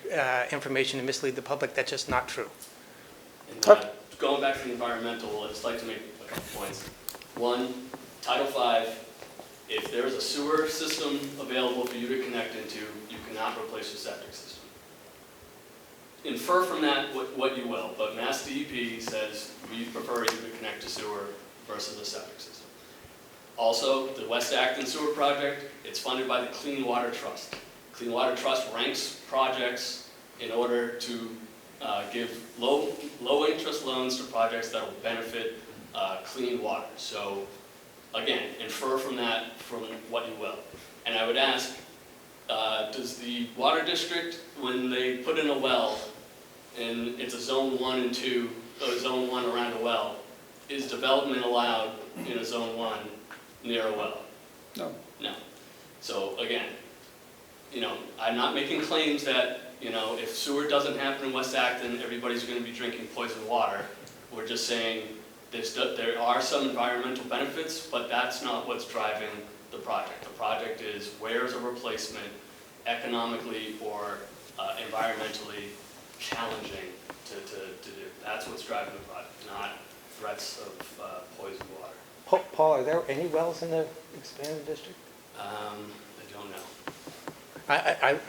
information to mislead the public, that's just not true. And, going back to the environmental, I'd just like to make a couple points. One, Title V, if there's a sewer system available for you to connect into, you cannot replace your septic system. Infer from that what you will, but Mass DEP says we prefer you to connect to sewer versus a septic system. Also, the West Acton Sewer Project, it's funded by the Clean Water Trust. Clean Water Trust ranks projects in order to give low interest loans to projects that will benefit clean water. So again, infer from that from what you will. And I would ask, does the water district, when they put in a well, and it's a zone 1 and 2, zone 1 around a well, is development allowed in a zone 1 near a well? No. No. So again, I'm not making claims that, if sewer doesn't happen in West Acton, everybody's going to be drinking poison water. We're just saying there are some environmental benefits, but that's not what's driving the project. The project is, where's a replacement economically or environmentally challenging to do. That's what's driving the project, not threats of poison water. Paul, are there any wells in the expanded district? I don't know.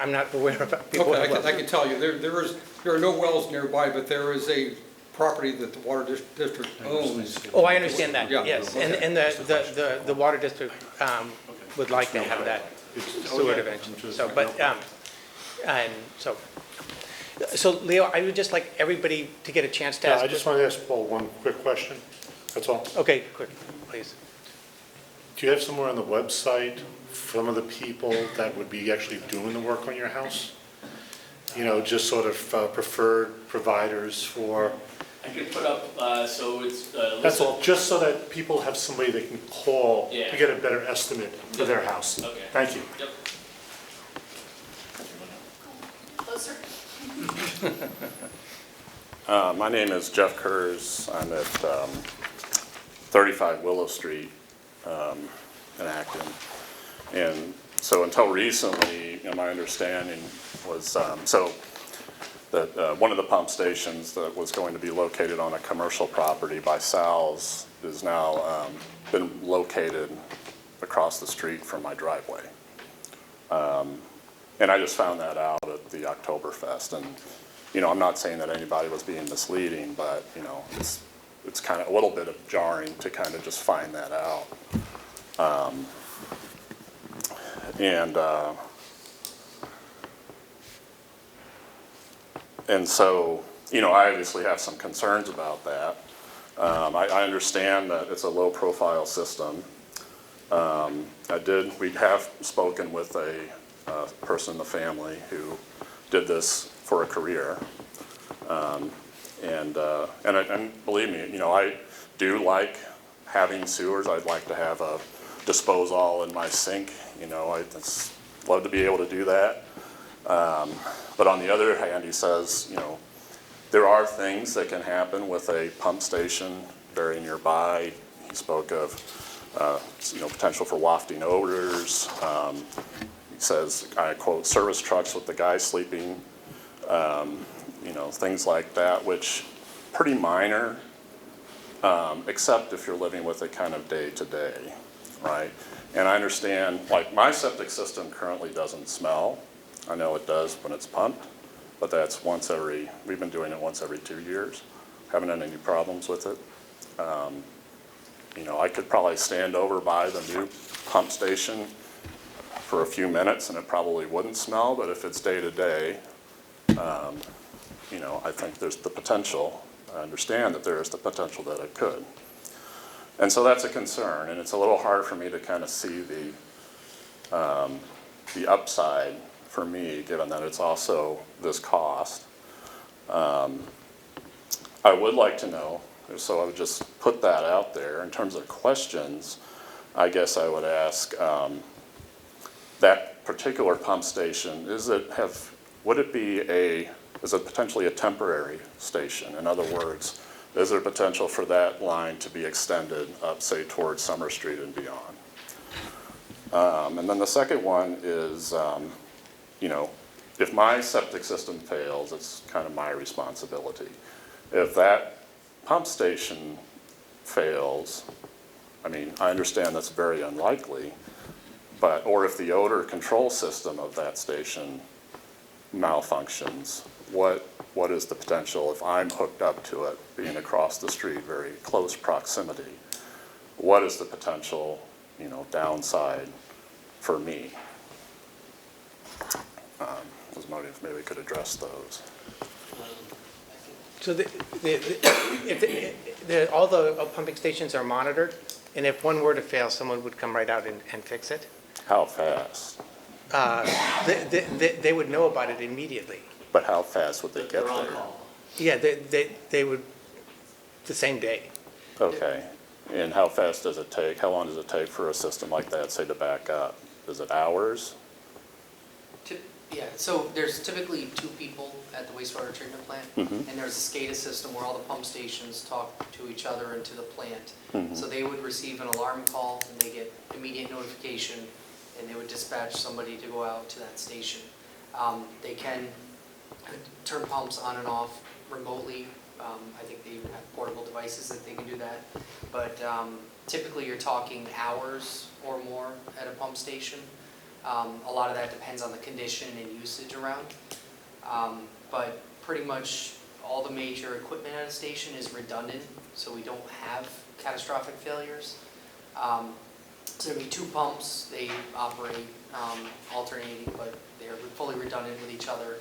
I'm not aware of people. Okay, I can tell you, there are no wells nearby, but there is a property that the water district owns. Oh, I understand that, Yeah. yes. And the water district would like to have that sewer intervention. So Leo, I would just like everybody to get a chance to ask. I just wanted to ask Paul one quick question, that's all. Okay, quick, please. Do you have somewhere on the website some of the people that would be actually doing the work on your house? Just sort of preferred providers for, I can put up, so it's that's all, just so that people have somebody they can call Yeah. to get a better estimate for their house. Okay. Thank you. Yep. Closer. My name is Jeff Kurz. I'm at 35 Willow Street in Acton. And so until recently, my understanding was that one of the pump stations that was going to be located on a commercial property by Sal's is now been located across the street from my driveway. And I just found that out at the Oktoberfest. And, I'm not saying that anybody was being misleading, but, it's kind of a little bit of jarring to kind of just find that out. And so, I obviously have some concerns about that. I understand that it's a low-profile system. We have spoken with a person in the family who did this for a career. And believe me, I do like having sewers. I'd like to have a disposal in my sink. love to be able to do that. But on the other hand, he says, there are things that can happen with a pump station very nearby. He spoke of, potential for wafting odors. He says, I quote, service trucks with the guy sleeping, things like that, which pretty minor, except if you're living with it kind of day to day, right? And I understand, like my septic system currently doesn't smell. I know it does when it's pumped, but that's we've been doing it once every 2 years. Haven't had any problems with it. I could probably stand over by the new pump station for a few minutes and it probably wouldn't smell, but if it's day to day, I think there's the potential, I understand that there is the potential that it could. And so that's a concern, and it's a little hard for me to kind of see the upside for me, given that it's also this cost. I would like to know, so I would just put that out there. In terms of questions, I guess I would ask, that particular pump station, is it potentially a temporary station? In other words, is there potential for that line to be extended up, say, towards Summer Street and beyond? And then the second one is, if my septic system fails, it's kind of my responsibility. If that pump station fails, I understand that's very unlikely, or if the odor control system of that station malfunctions, what is the potential if I'm hooked up to it, being across the street, very close proximity? What is the potential, downside for me? Was wondering if maybe we could address those. So all the pumping stations are monitored, and if one were to fail, someone would come right out and fix it? How fast? They would know about it immediately. But how fast would they get They're on there? call. Yeah, they would, the same day. Okay, and how fast does it take? How long does it take for a system like that, say, to back up? Is it hours? Yeah, so there's typically 2 people at the wastewater treatment plant, and there's a SCADA system where all the pump stations talk to each other and to the plant. So they would receive an alarm call, and they get immediate notification, and they would dispatch somebody to go out to that station. They can turn pumps on and off remotely. I think they have portable devices that they can do that. But typically you're talking hours or more at a pump station. A lot of that depends on the condition and usage around. But pretty much all the major equipment at a station is redundant, so we don't have catastrophic failures. So there'll be 2 pumps, they operate alternating, but they're fully redundant with each other.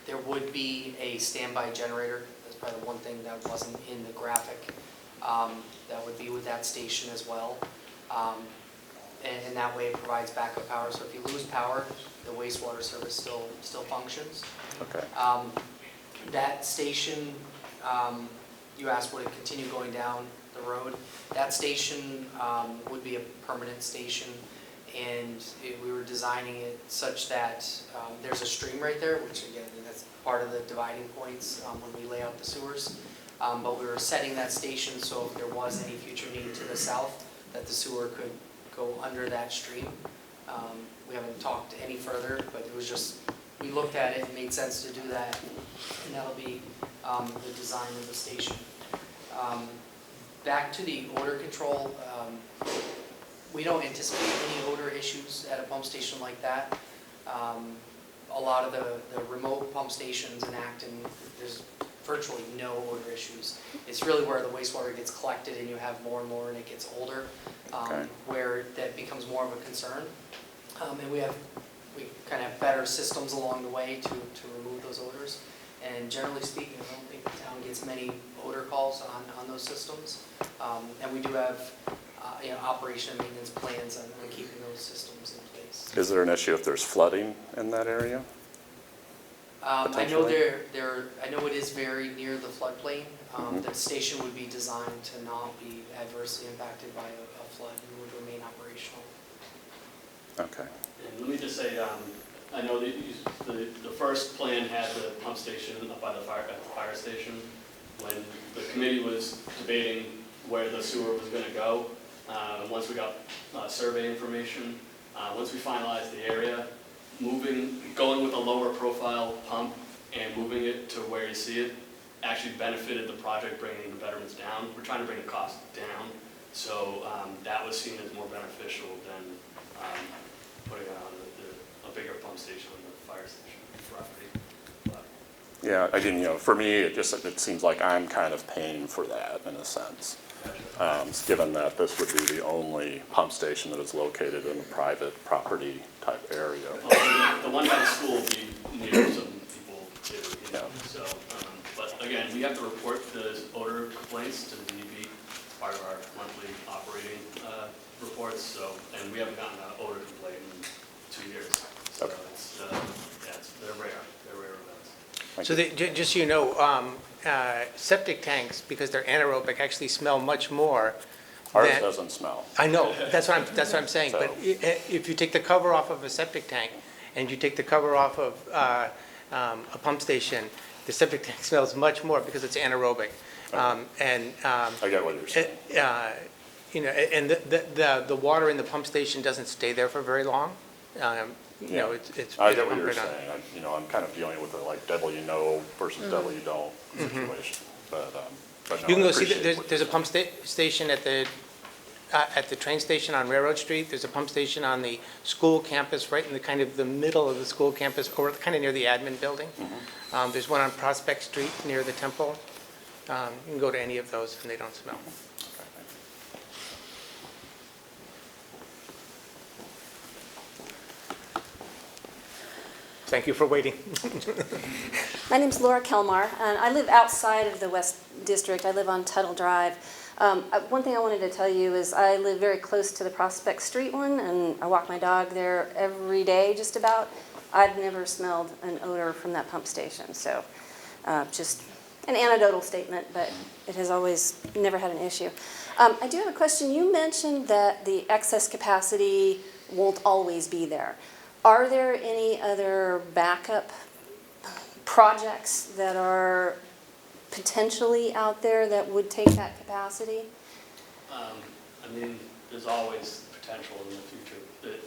There would be a standby generator. That's probably the one thing that wasn't in the graphic. That would be with that station as well. And that way it provides backup power. So if you lose power, the wastewater service still functions. Okay. That station, you asked would it continue going down the road? That station would be a permanent station, and we were designing it such that there's a stream right there, which again, that's part of the dividing points when we lay out the sewers. But we were setting that station so if there was any future need to the south, that the sewer could go under that stream. We haven't talked any further, but it was just, we looked at it and made sense to do that, and that'll be the design of the station. Back to the odor control, we don't anticipate any odor issues at a pump station like that. A lot of the remote pump stations in Acton, there's virtually no odor issues. It's really where the wastewater gets collected and you have more and more and it gets older, where that becomes more of a concern. And we kind of have better systems along the way to remove those odors. And generally speaking, I don't think the town gets many odor calls on those systems. And we do have operation and maintenance plans on keeping those systems in place. Is there an issue if there's flooding in that area? I know I know it is very near the floodplain. The station would be designed to not be adversely impacted by a flood and would remain operational. Okay. And let me just say, I know that the first plan had the pump station up by the fire station. When the committee was debating where the sewer was going to go, once we got survey information, once we finalized the area, going with a lower profile pump and moving it to where you see it actually benefited the project, bringing the betterments down. We're trying to bring the cost down, so that was seen as more beneficial than putting on a bigger pump station on the fire station property. But, Yeah, I didn't, for me, it seems like I'm kind of paying for that in a sense. Given that this would be the only pump station that is located in a private property type area. the one by the school will be near some people too, you know, Yeah. so, but again, we have to report the odor complaints to the DEP, part of our monthly operating reports, so, and we haven't gotten an odor complaint in 2 years. So Okay. they're rare events. So just so you know, septic tanks, because they're anaerobic, actually smell much more Ours than. doesn't smell. I know, that's what I'm saying, but So- if you take the cover off of a septic tank and you take the cover off of a pump station, the septic tank smells much more because it's anaerobic. And, I get what you're saying. you know, and the water in the pump station doesn't stay there for very long. You know, it's. I get what pumped you're right on. saying. I'm kind of dealing with the like devil you know versus devil you don't situation. But no, You can I go see, appreciate what there's a you're pump station at the train station on Railroad Street. There's a pump station on the school campus, right in the kind of the middle of the school campus, or kind of near the admin building. There's one on Prospect Street near the temple. You can go to any of those and they don't smell. Thank you for waiting. My name's Laura Kalmar, and I live outside of the West District. I live on Tuttle Drive. One thing I wanted to tell you is I live very close to the Prospect Street one, and I walk my dog there every day, just about. I've never smelled an odor from that pump station, so just an anecdotal statement, but it has always never had an issue. I do have a question. You mentioned that the excess capacity won't always be there. Are there any other backup projects that are potentially out there that would take that capacity? I mean, there's always potential in the future that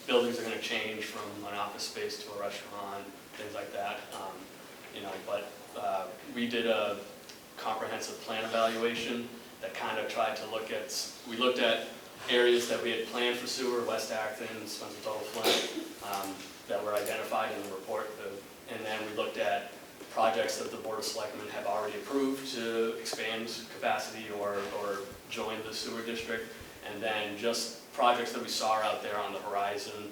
buildings are going to change from an office space to a restaurant, things like that. But we did a comprehensive plan evaluation that kind of tried to we looked at areas that we had planned for sewer, West Acton, Spencer Tuttle Flint, that were identified in the report. And then we looked at projects that the Board of Selectmen have already approved to expand capacity or join the sewer district. And then just projects that we saw out there on the horizon,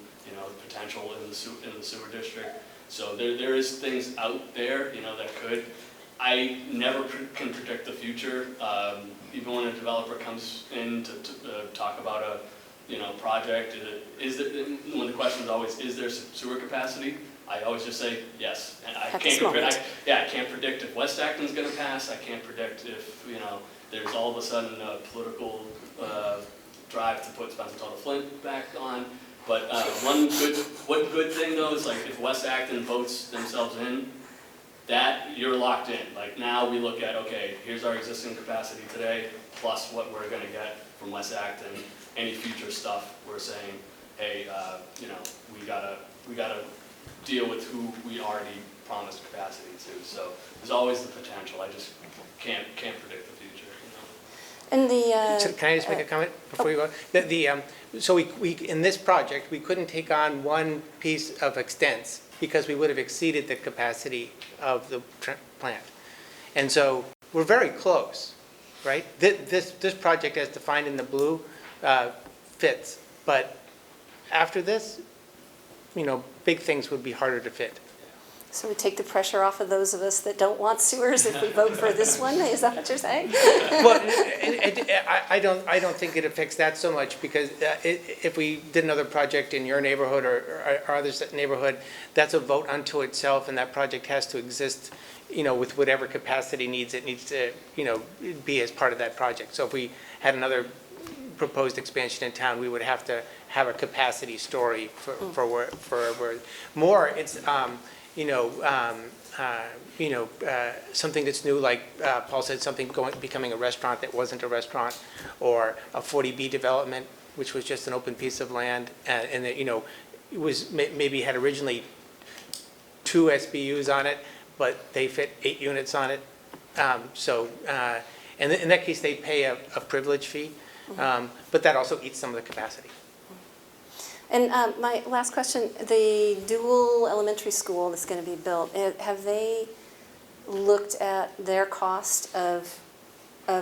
potential in the sewer district. So there is things out there, that could. I never can predict the future. Even when a developer comes in to talk about a project, when the question is always, is there sewer capacity? I always just say yes. And I can't predict if West Acton's going to pass. I can't predict if there's all of a sudden a political drive to put Spencer Tuttle Flint back on. But one good thing though is like if West Acton votes themselves in, that you're locked in. Like now we look at, okay, here's our existing capacity today, plus what we're gonna get from West Acton. Any future stuff, we're saying, hey, we gotta deal with who we already promised capacity to. So there's always the potential. I just can't predict the future. And the Can I just make a comment before you go? So we in this project, we couldn't take on one piece of extents because we would have exceeded the capacity of the plant. And so we're very close, right? This project as defined in the blue fits, but after this, big things would be harder to fit. So we take the pressure off of those of us that don't want sewers if we vote for this one? Is that what you're saying? Well, I don't think it affects that so much because if we did another project in your neighborhood or our other neighborhood, that's a vote unto itself, and that project has to exist, with whatever capacity it needs to, be as part of that project. So if we had another proposed expansion in town, we would have to have a capacity story for where, more, it's, something that's new, like Paul said, something becoming a restaurant that wasn't a restaurant, or a 40B development, which was just an open piece of land, and that, it was, maybe had originally 2 SBUs on it, but they fit 8 units on it. And in that case, they pay a privilege fee, but that also eats some of the capacity. And my last question, the dual elementary school that's going to be built, have they looked at their cost of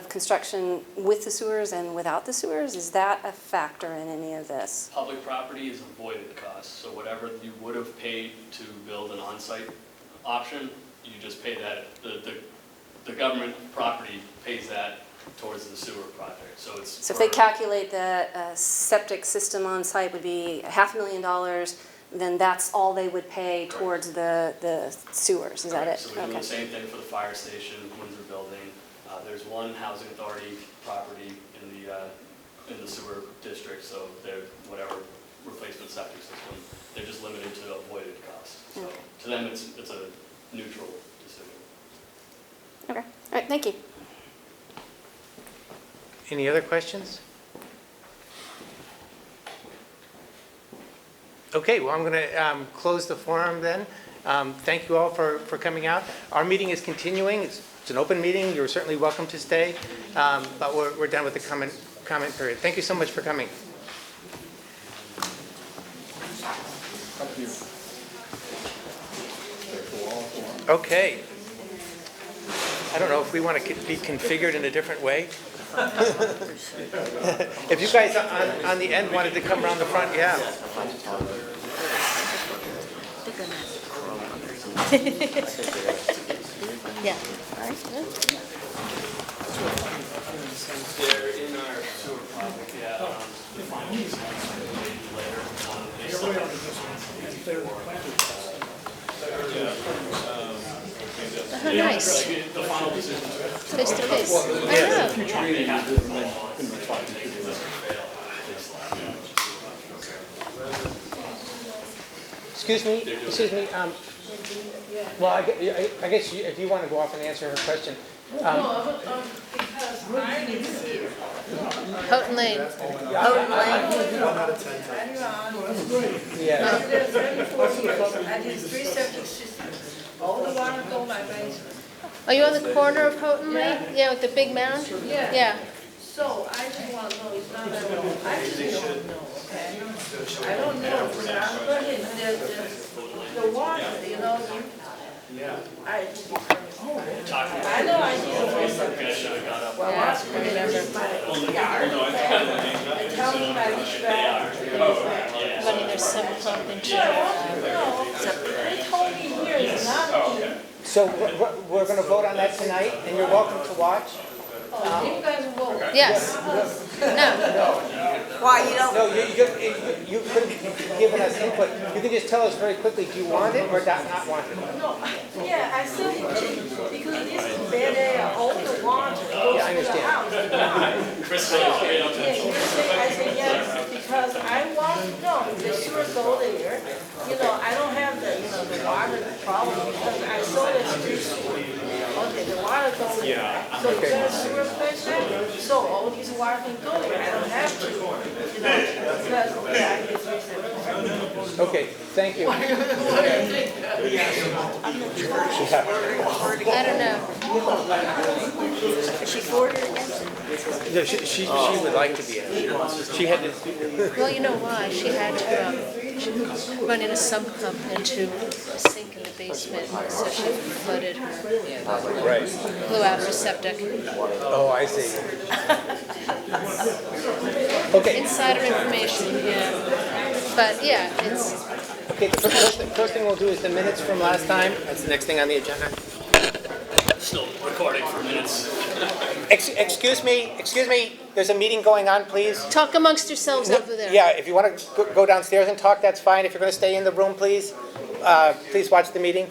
construction with the sewers and without the sewers? Is that a factor in any of this? Public property is avoided cost, so whatever you would have paid to build an on-site option, you just pay that, the government property pays that towards the sewer project, so it's. So if they calculate that a septic system on site would be $500,000, then that's all they would pay towards the sewers, is that it? So we're doing the same thing for the fire station, Windsor building. There's one housing authority property in the sewer district, so they're, whatever replacement septic system, they're just limited to avoided costs. So to them, it's a neutral decision. Okay, all right, thank you. Any other questions? Okay, well, I'm going to close the forum then. Thank you all for coming out. Our meeting is continuing. It's an open meeting. You're certainly welcome to stay, but we're done with the comment period. Thank you so much for coming. Okay. I don't know if we want to be configured in a different way. If you guys on the end wanted to come around the front, yeah. Yeah. They're in our sewer project, yeah. The final design later. Oh, nice. The final decision. Face to face. I know. Excuse me, well, I guess if you want to go off and answer her question. Because mine is here. Houghton Lane. Houghton Lane. Yeah. There's 34 years. I did 3 septic systems. All the water go my basement. Are you on the corner of Houghton Lane? Yeah, with the big mound? Yeah. Yeah. So I just want to know, it's not that, I just don't know, okay? I don't know, but I'm going the water, I know I did a first septic. Well, I put it in my yard, and tell me my HVAC. Running their sump pump into. No, they told me here is not. So we're going to vote on that tonight, and you're welcome to watch. You guys vote. Yes. No. Why, you don't? No, you could have given us input. You can just tell us very quickly, do you want it or not want it? No, yeah, I said it to you, because this is bad air, all the water goes Yeah, I to the house. Chris said it's great up Yeah, I said yes, because I want to know, the sewers go there, I don't have the water problem, because I saw the street sewer. Okay, the water goes there, so you got a sewer place there, so all these water can go there, I don't have to, because, I get 3 septic. Okay, thank you. I don't know. Is she for it again? No, she would like to be in it. She had to. Well, you know why? She had to run in a sump pump into a sink in the basement, so she flooded her, Right. blew out her septic. Oh, I see. Okay. Insider information, yeah. But yeah, it's. Okay, the first thing we'll do is the minutes from last time. That's the next thing on the agenda. Still recording for minutes. Excuse me, there's a meeting going on, please. Talk amongst yourselves over there. Yeah, if you want to go downstairs and talk, that's fine. If you're going to stay in the room, please, please watch the meeting.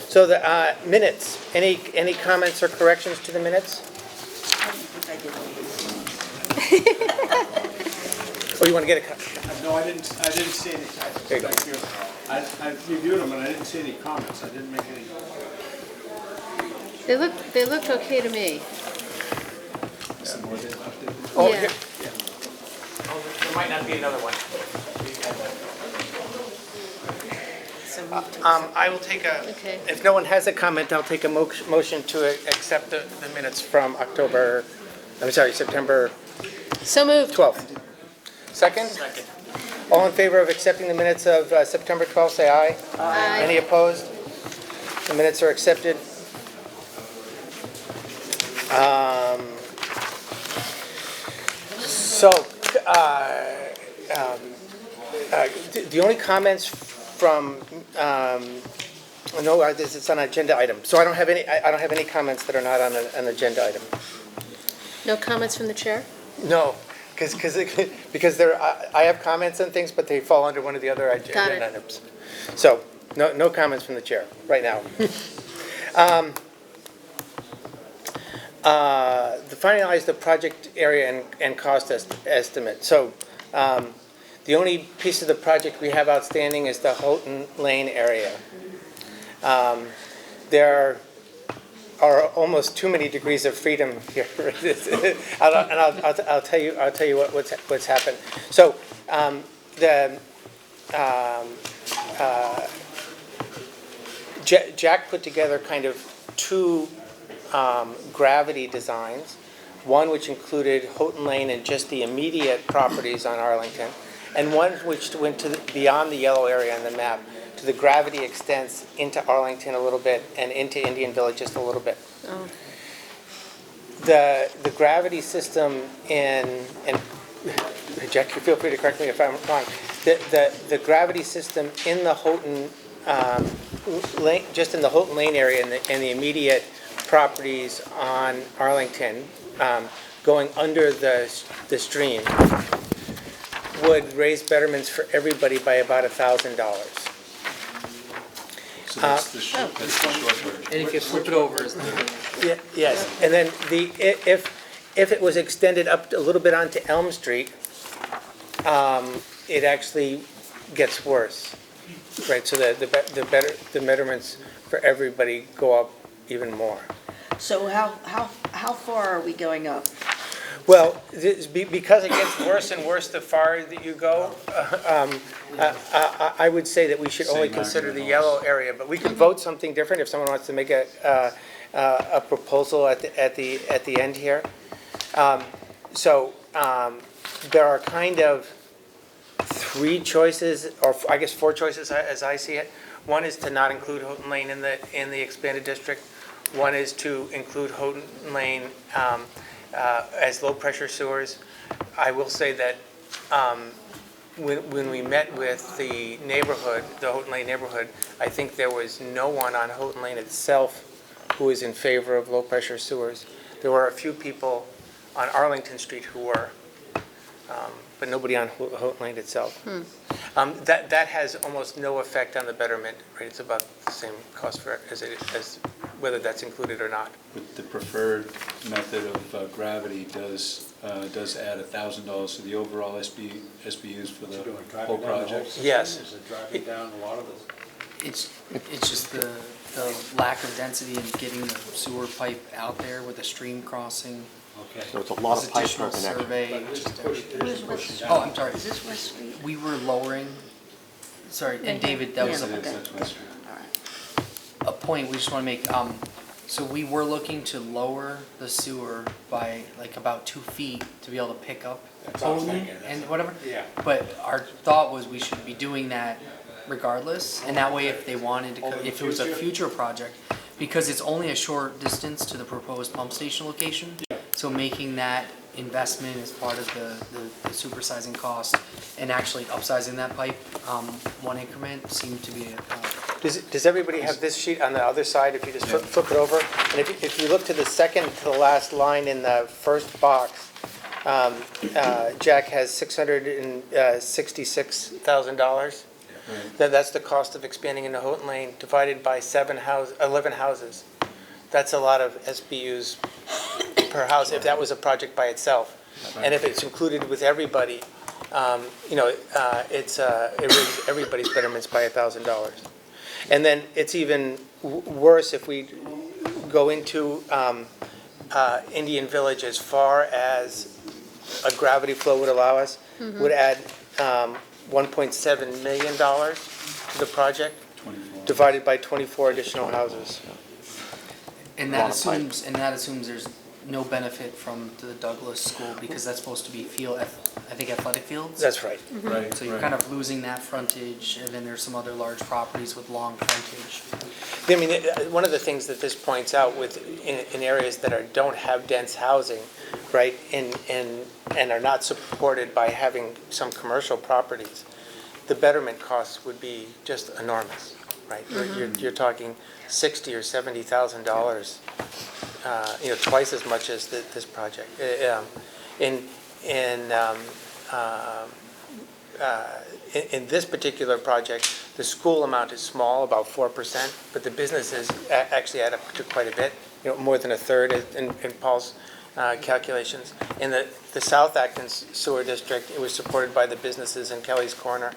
So the minutes, any comments or corrections to the minutes? I did. Oh, you want to get a copy? No, I didn't see any. There you go. Thank you. I reviewed them and I didn't see any comments. I didn't make any. They looked okay to me. Oh, Yeah. here. Oh, there might not be another one. I will take a, Okay. if no one has a comment, I'll take a motion to accept the minutes from September So moved. 12th. Second? Second. All in favor of accepting the minutes of September 12th, say aye. Aye. Any opposed? The minutes are accepted. So, the only comments from, no, it's on an agenda item. So I don't have any comments that are not on an agenda item. No comments from the chair? No, because there, I have comments on things, but they fall under one of the other Got it. agenda items. So, no comments from the chair right now. To finalize the project area and cost estimate. So, the only piece of the project we have outstanding is the Houghton Lane area. There are almost too many degrees of freedom here. I'll tell you what's happened. So, Jack put together kind of two gravity designs, one which included Houghton Lane and just the immediate properties on Arlington, and one which went to beyond the yellow area on the map to the gravity extents into Arlington a little bit and into Indian Village just a little bit. Oh. The gravity system and Jack, feel free to correct me if I'm wrong. The gravity system in the Houghton lane, just in the Houghton Lane area and the immediate properties on Arlington, going under the stream, would raise betterments for everybody by about $1,000. So that's the short version. And if you flip it over, is the Yes, and then if it was extended up a little bit onto Elm Street, it actually gets worse, right? So the betterments for everybody go up even more. So how far are we going up? Well, because it gets worse and worse the farther that you go, I would say that we should only consider the yellow area, but we can vote something different if someone wants to make a proposal at the end here. So there are kind of three choices, or I guess four choices as I see it. One is to not include Houghton Lane in the expanded district. One is to include Houghton Lane as low-pressure sewers. I will say that when we met with the neighborhood, the Houghton Lane neighborhood, I think there was no one on Houghton Lane itself who was in favor of low-pressure sewers. There were a few people on Arlington Street who were, but nobody on Houghton Lane itself. That has almost no effect on the betterment rate. It's about the same cost for as whether that's included or not. But the preferred method of gravity does add $1,000 to the overall SBUs for the whole project. Yes. Is it driving down a lot of this? it's just the lack of density and getting the sewer pipe out there with the stream crossing. Okay. So it's a lot of pipe Additional connection. survey, just everything. Where's West Street? Oh, I'm sorry. Is this West Street? We were lowering, sorry, and David, that was Yeah. That's West Street. All right. a point we just want to make. So we were looking to lower the sewer by like about 2 feet to be able to pick up Houghton and whatever. Yeah. But our thought was we should be doing that regardless, and that way if they wanted to, if it was a future project, because it's only a short distance to the proposed pump station location. So making that investment as part of the supersizing cost and actually upsizing that pipe, one increment seemed to be Does everybody have this sheet on the other side? If you just flip it over, and if you look to the second to the last line in the first box, Jack has $666,000. That's the cost of expanding into Houghton Lane divided by 11 houses. That's a lot of SBUs per house if that was a project by itself. And if it's included with everybody, it raises everybody's betterments by $1,000. And then it's even worse if we go into Indian Village as far as a gravity flow would allow us, would add $1.7 million to the project, 24. divided by 24 additional houses. And that assumes there's no benefit from the Douglas School, because that's supposed to be athletic fields? That's right. Right, So you're kind of losing that frontage, and then there's some other large properties with long frontage. I mean, one of the things that this points out in areas that don't have dense housing, right, and are not supported by having some commercial properties, the betterment costs would be just enormous, right? You're talking $60,000 or $70,000, twice as much as this project. In this particular project, the school amount is small, about 4%, but the businesses actually add up to quite a bit, more than a third in Paul's calculations. In the South Acton Sewer District, it was supported by the businesses in Kelly's Corner,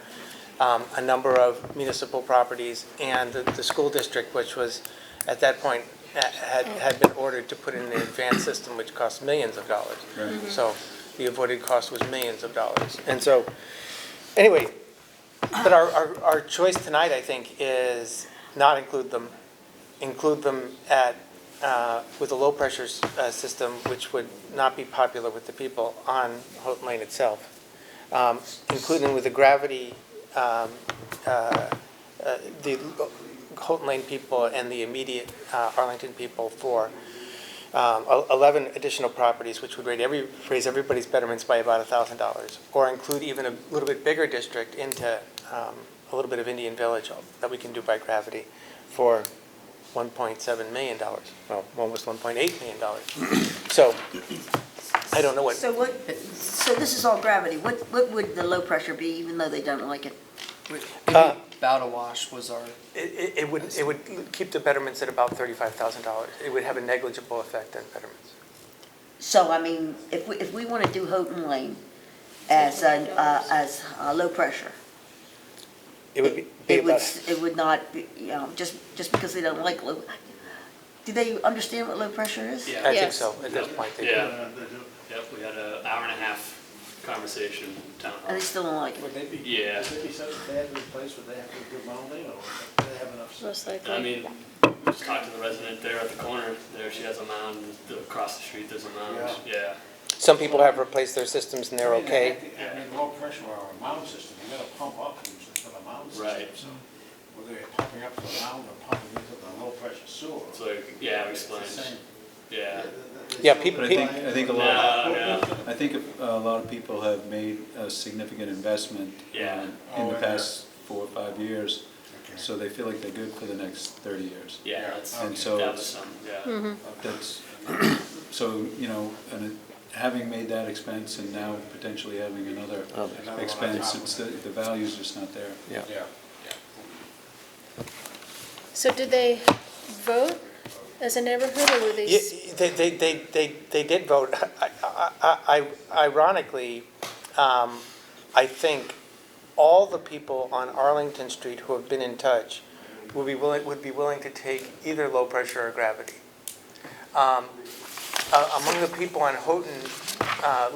a number of municipal properties, and the school district, which was, at that point, had been ordered to put in an advanced system which cost millions of dollars. Right. So the avoided cost was millions of dollars. And so, anyway, but our choice tonight, I think, is not include them at with a low-pressure system, which would not be popular with the people on Houghton Lane itself. Include them with the gravity, the Houghton Lane people and the immediate Arlington people for 11 additional properties, which would raise everybody's betterments by about $1,000, or include even a little bit bigger district into a little bit of Indian Village that we can do by gravity for $1.7 million. Well, almost $1.8 million. So I don't know what. So this is all gravity. What would the low pressure be, even though they don't like it? About a wash was our... It would keep the betterments at about $35,000. It would have a negligible effect on betterments. So, I mean, if we want to do Houghton Lane as low pressure, It would be it would not be, just because they don't like low. Do they understand what low pressure is? Yeah. I think so, at this point. They do. Yeah. Yep, we had an hour and a half conversation in town hall. And they still don't like it? Would they be, Yeah. would they be such a bad place, would they have to do mounding, or do they have enough? Most likely. I mean, just talk to the resident there at the corner. There, she has a mound. Across the street, there's a mound. Yeah. Some people have replaced their systems and they're okay. I mean, low pressure or a mound system, you gotta pump up usually for the mound system. Right. So whether you're pumping up to the mound or pumping into the low pressure sewer. So yeah, we it's the explained. same. Yeah. Yeah, people. But I think a lot, No. I think a lot of people have made a significant investment Yeah. in the past 4 or 5 years, so they feel like they're good for the next 30 years. Yeah, that's, And so that was some, yeah. That's, so, and having made that expense and now potentially having another expense, it's the value's just not there. Yeah. So did they vote as a neighborhood, or were they? They did vote. Ironically, I think all the people on Arlington Street who have been in touch would be willing to take either low pressure or gravity. Among the people on Houghton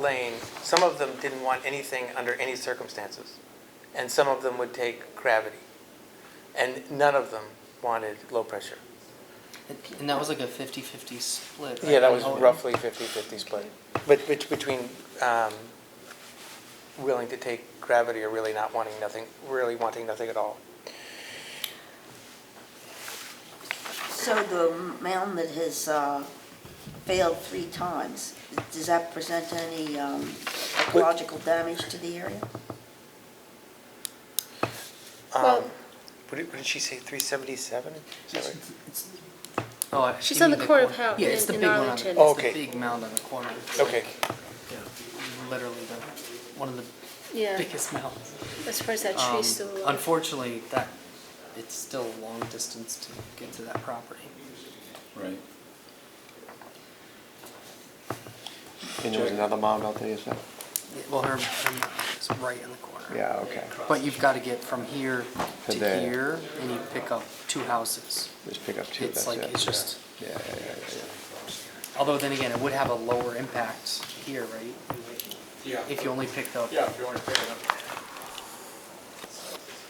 Lane, some of them didn't want anything under any circumstances, and some of them would take gravity, and none of them wanted low pressure. And that was like a 50-50 split, right? Yeah, that was roughly 50-50 split. But between willing to take gravity or really not wanting nothing, really wanting nothing at all. So the mound that has failed 3 times, does that present any ecological damage to the area? Well- What did she say, 377? Is that right? Oh, She's you on mean the corner of cor- Houghton Yeah, it's the in big one on, Arlington. it's Oh, okay. the big mound on the corner. It's Okay. like literally one of the Yeah, biggest mounds. as far as that tree's still alive. Unfortunately, it's still a long distance to get to that property. Right. And there was another mound out there, you said? Well, her right in the corner. Yeah, okay. But you've got to get from here To to there. here, and you pick up 2 houses. Just pick up 2, It's that's like, it. it's just, Yeah. although then again, it would have a lower impact here, right? Yeah. If you only picked up. Yeah, if you want to pick it up.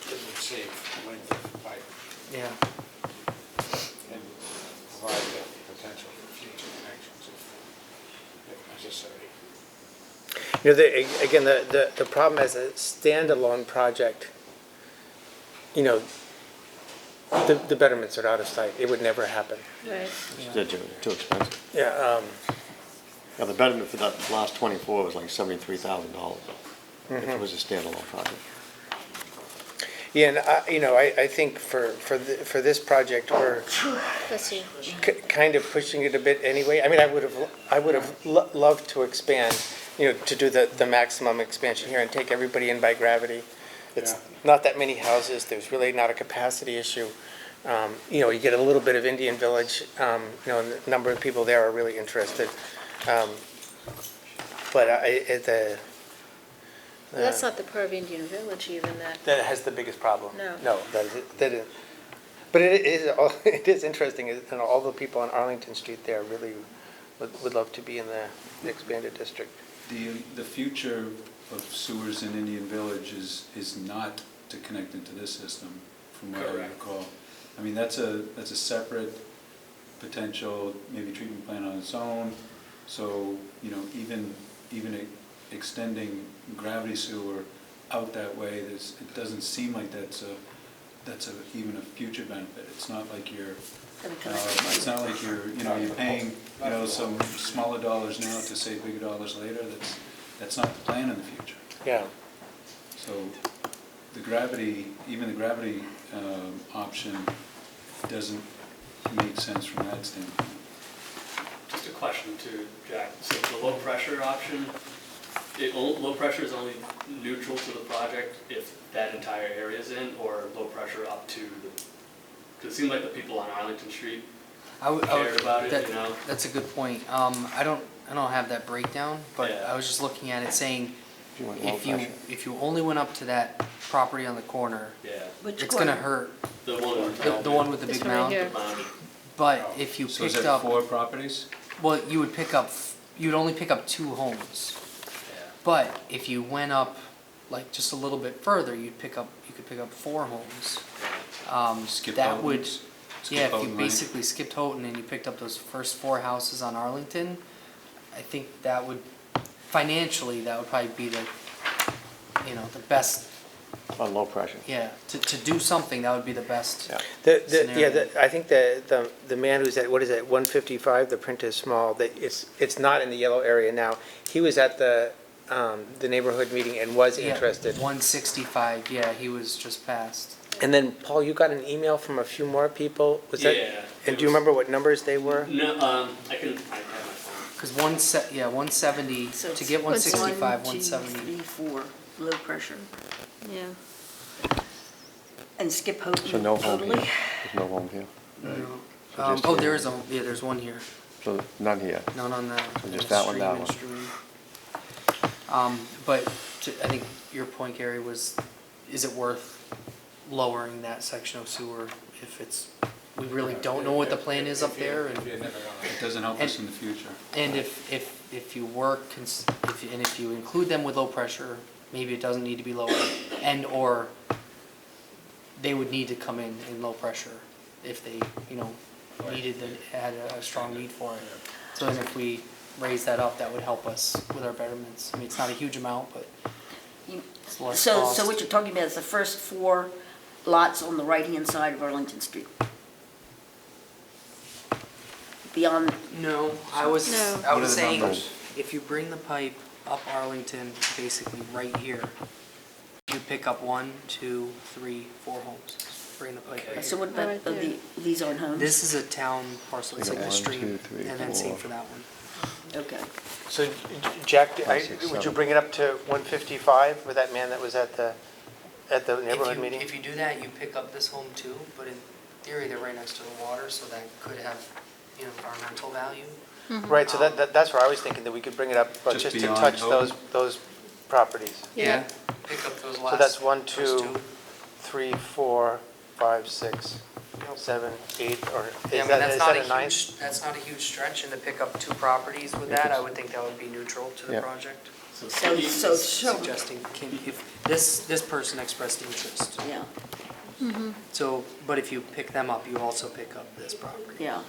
It would save length of pipe Yeah. and provide the potential for future connections if necessary. You know, again, the problem as a standalone project, you know, the betterments are out of sight. It would never happen. Right. It's too expensive. Yeah, Yeah, the betterment for that last 24 was like $73,000 if it was a standalone project. yeah, and you know, I think for this project, we're Let's see. kind of pushing it a bit anyway. I mean, I would have loved to expand, you know, to do the maximum expansion here and take everybody in by gravity. It's not that many houses. There's really not a capacity issue. You know, you get a little bit of Indian Village. You know, and the number of people there are really interested. But That's not the part of Indian Village even that has the biggest problem. No. No, that is. But it is interesting, and all the people on Arlington Street there really would love to be in the expanded district. The future of sewers in Indian Village is not to connect into this system, from what I recall. I mean, that's a separate potential, maybe treatment plant on its own. So, you know, even extending gravity sewer out that way, it doesn't seem like that's even a future benefit. It's not like you're you're paying, you know, some smaller dollars now to save bigger dollars later. That's not the plan in the future. Yeah. So even the gravity option doesn't make sense from that standpoint. Just a question to Jack. So the low pressure option, low pressure is only neutral to the project if that entire area is in, or low pressure up to the, because it seemed like the people on Arlington Street cared about it, you know? That's a good point. I don't have that breakdown, but I was just looking at it saying, if you only went up to that property on the corner, it's gonna hurt. The one The one with the big mound. But if you So is picked that up, 4 properties? well, you'd only pick up 2 homes. But if you went up like just a little bit further, you could pick up 4 homes. Skip That Houghton? would, Skip yeah, if Houghton you Lane? basically skipped Houghton and you picked up those first 4 houses on Arlington, I think that would, financially, that would probably be the best. On low pressure. Yeah, to do something, that would be the best. Yeah, I think the man who's at, what is it, 155, the print is small, that it's not in the yellow area now. He was at the neighborhood meeting and was interested. 165, yeah, he was just passed. And then, Paul, you got an email from a few more people? Was that? Yeah. And do you remember what numbers they were? No, I have my phone. Because 170, So to get 165, 1, 2, 170. 3, 4, low pressure. Yeah. And skip Houghton So no home totally. here. There's no home here. No. just here. There's one here. So none here. None on that. So just that one, that one. But I think your point, Gary, was, is it worth lowering that section of sewer if we really don't know what the plan is up there? And It doesn't help us in the future. And if you include them with low pressure, maybe it doesn't need to be lower, or they would need to come in low pressure if they, had a strong need for it. So then if we raise that up, that would help us with our betterments. I mean, it's not a huge amount, but it's less cost. So what you're talking about is the first 4 lots on the right-hand side of Arlington Street? Beyond? No, I was saying, numbers? if you bring the pipe up Arlington, basically right here, you pick up 1, 2, 3, 4 homes. Bring the pipe right So here. what about these aren't homes? This is a town parcel, it's You like got the 1, 2, stream, 3, and then same 4. for that one. Okay. So, Jack, 5, 6, would you 7. bring it up to 155 with that man that was at the neighborhood meeting? If you do that, you pick up this home too, but in theory, they're right next to the water, so that could have, environmental value. Right, so that's where I was thinking, that we could bring it up, but Just just to beyond touch Houghton? those properties. Yeah, pick up those last. So that's 1, those 2, 3, 4, 5, 6, 7, 8, or Yeah, I is mean, that a 9? that's not a huge stretch, and to pick up 2 properties with that, I would think that would be neutral to the Yeah. project. So Suggesting, if this person expressed interest. Yeah, So, but if you pick them up, you also pick up this property. yeah.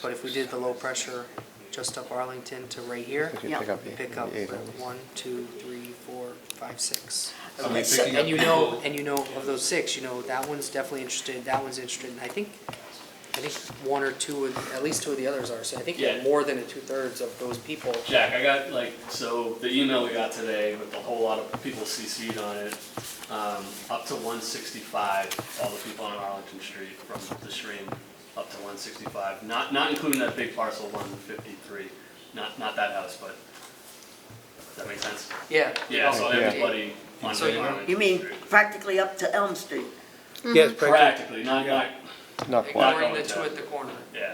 But if we did the low pressure, just up Arlington to right here, If you Yeah. pick up you the pick up 8 hours. 1, 2, 3, 4, 5, 6. Are we picking up And you people? know of those 6, that one's definitely interested, that one's interested, and I think 1 or 2, at least 2 of the others are, so I think you have Yeah. more than 2/3 of those people. Jack, I got so the email we got today with a whole lot of people CC'd on it, up to 165, all the people on Arlington Street from the stream, up to 165, not including that big parcel 153, not that house, but, does that make sense? Yeah. Yeah, so everybody on So you- Arlington You mean Street. practically up to Elm Street? Yes, Practically, not Not quite. Ignoring the 2 at the corner. yeah.